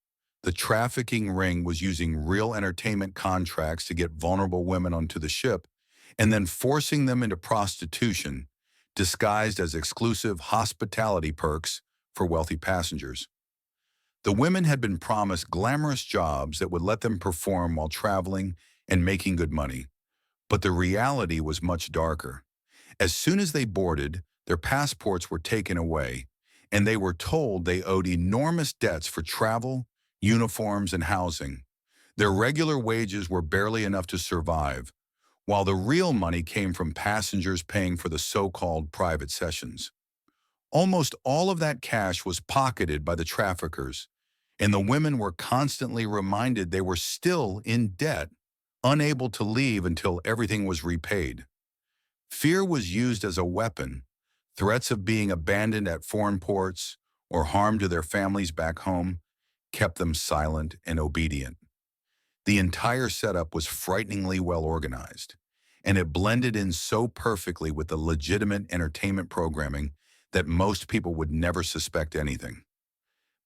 The trafficking ring was using real entertainment contracts to get vulnerable women onto the ship and then forcing them into prostitution, disguised as exclusive hospitality perks for wealthy passengers. The women had been promised glamorous jobs that would let them perform while traveling and making good money. But the reality was much darker. As soon as they boarded, their passports were taken away, and they were told they owed enormous debts for travel, uniforms, and housing. Their regular wages were barely enough to survive, while the real money came from passengers paying for the so-called private sessions. Almost all of that cash was pocketed by the traffickers, and the women were constantly reminded they were still in debt, unable to leave until everything was repaid. Fear was used as a weapon. Threats of being abandoned at foreign ports or harm to their families back home kept them silent and obedient. The entire setup was frighteningly well organized, and it blended in so perfectly with the legitimate entertainment programming that most people would never suspect anything.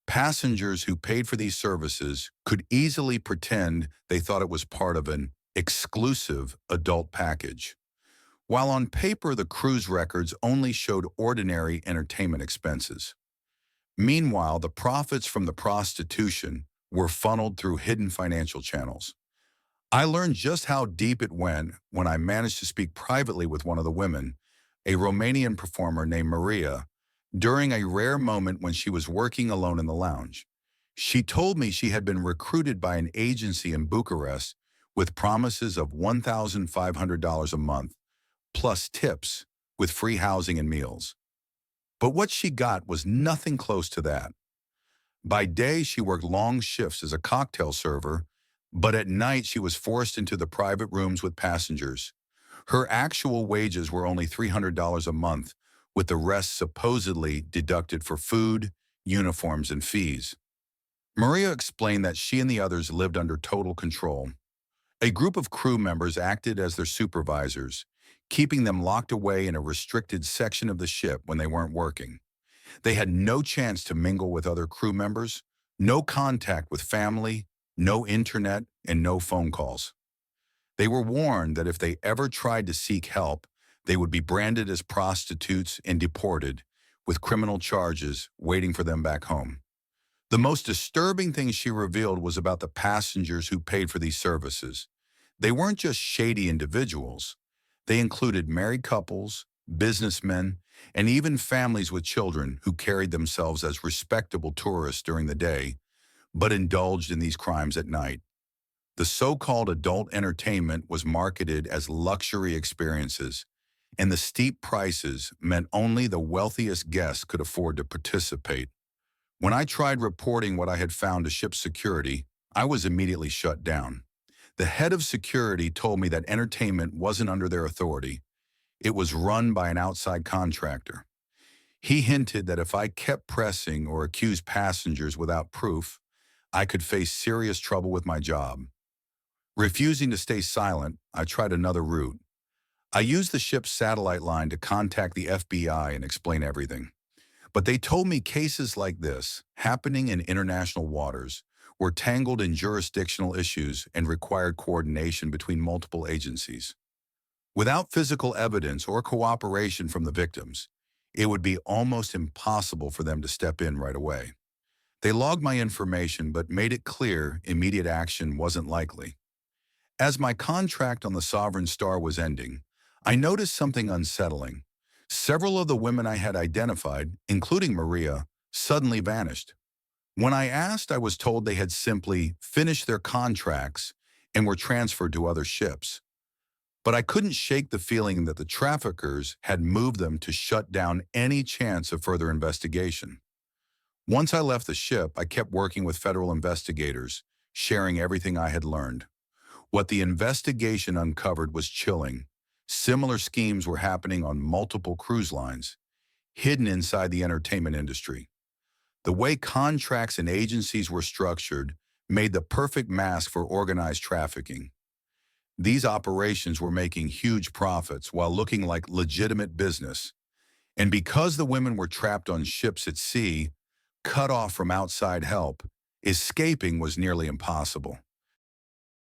Passengers who paid for these services could easily pretend they thought it was part of an exclusive adult package, while on paper the cruise records only showed ordinary entertainment expenses. Meanwhile, the profits from the prostitution were funneled through hidden financial channels. I learned just how deep it went when I managed to speak privately with one of the women, a Romanian performer named Maria, during a rare moment when she was working alone in the lounge. She told me she had been recruited by an agency in Bucharest with promises of $1,500 a month, plus tips, with free housing and meals. But what she got was nothing close to that. By day, she worked long shifts as a cocktail server, but at night she was forced into the private rooms with passengers. Her actual wages were only $300 a month, with the rest supposedly deducted for food, uniforms, and fees. Maria explained that she and the others lived under total control. A group of crew members acted as their supervisors, keeping them locked away in a restricted section of the ship when they weren't working. They had no chance to mingle with other crew members, no contact with family, no internet, and no phone calls. They were warned that if they ever tried to seek help, they would be branded as prostitutes and deported, with criminal charges waiting for them back home. The most disturbing thing she revealed was about the passengers who paid for these services. They weren't just shady individuals. They included married couples, businessmen, and even families with children who carried themselves as respectable tourists during the day, but indulged in these crimes at night. The so-called adult entertainment was marketed as luxury experiences, and the steep prices meant only the wealthiest guests could afford to participate. When I tried reporting what I had found to ship security, I was immediately shut down. The head of security told me that entertainment wasn't under their authority. It was run by an outside contractor. He hinted that if I kept pressing or accused passengers without proof, I could face serious trouble with my job. Refusing to stay silent, I tried another route. I used the ship's satellite line to contact the FBI and explain everything. But they told me cases like this, happening in international waters, were tangled in jurisdictional issues and required coordination between multiple agencies. Without physical evidence or cooperation from the victims, it would be almost impossible for them to step in right away. They logged my information but made it clear immediate action wasn't likely. As my contract on the Sovereign Star was ending, I noticed something unsettling. Several of the women I had identified, including Maria, suddenly vanished. When I asked, I was told they had simply finished their contracts and were transferred to other ships. But I couldn't shake the feeling that the traffickers had moved them to shut down any chance of further investigation. Once I left the ship, I kept working with federal investigators, sharing everything I had learned. What the investigation uncovered was chilling. Similar schemes were happening on multiple cruise lines, hidden inside the entertainment industry. The way contracts and agencies were structured made the perfect mask for organized trafficking. These operations were making huge profits while looking like legitimate business. And because the women were trapped on ships at sea, cut off from outside help, escaping was nearly impossible.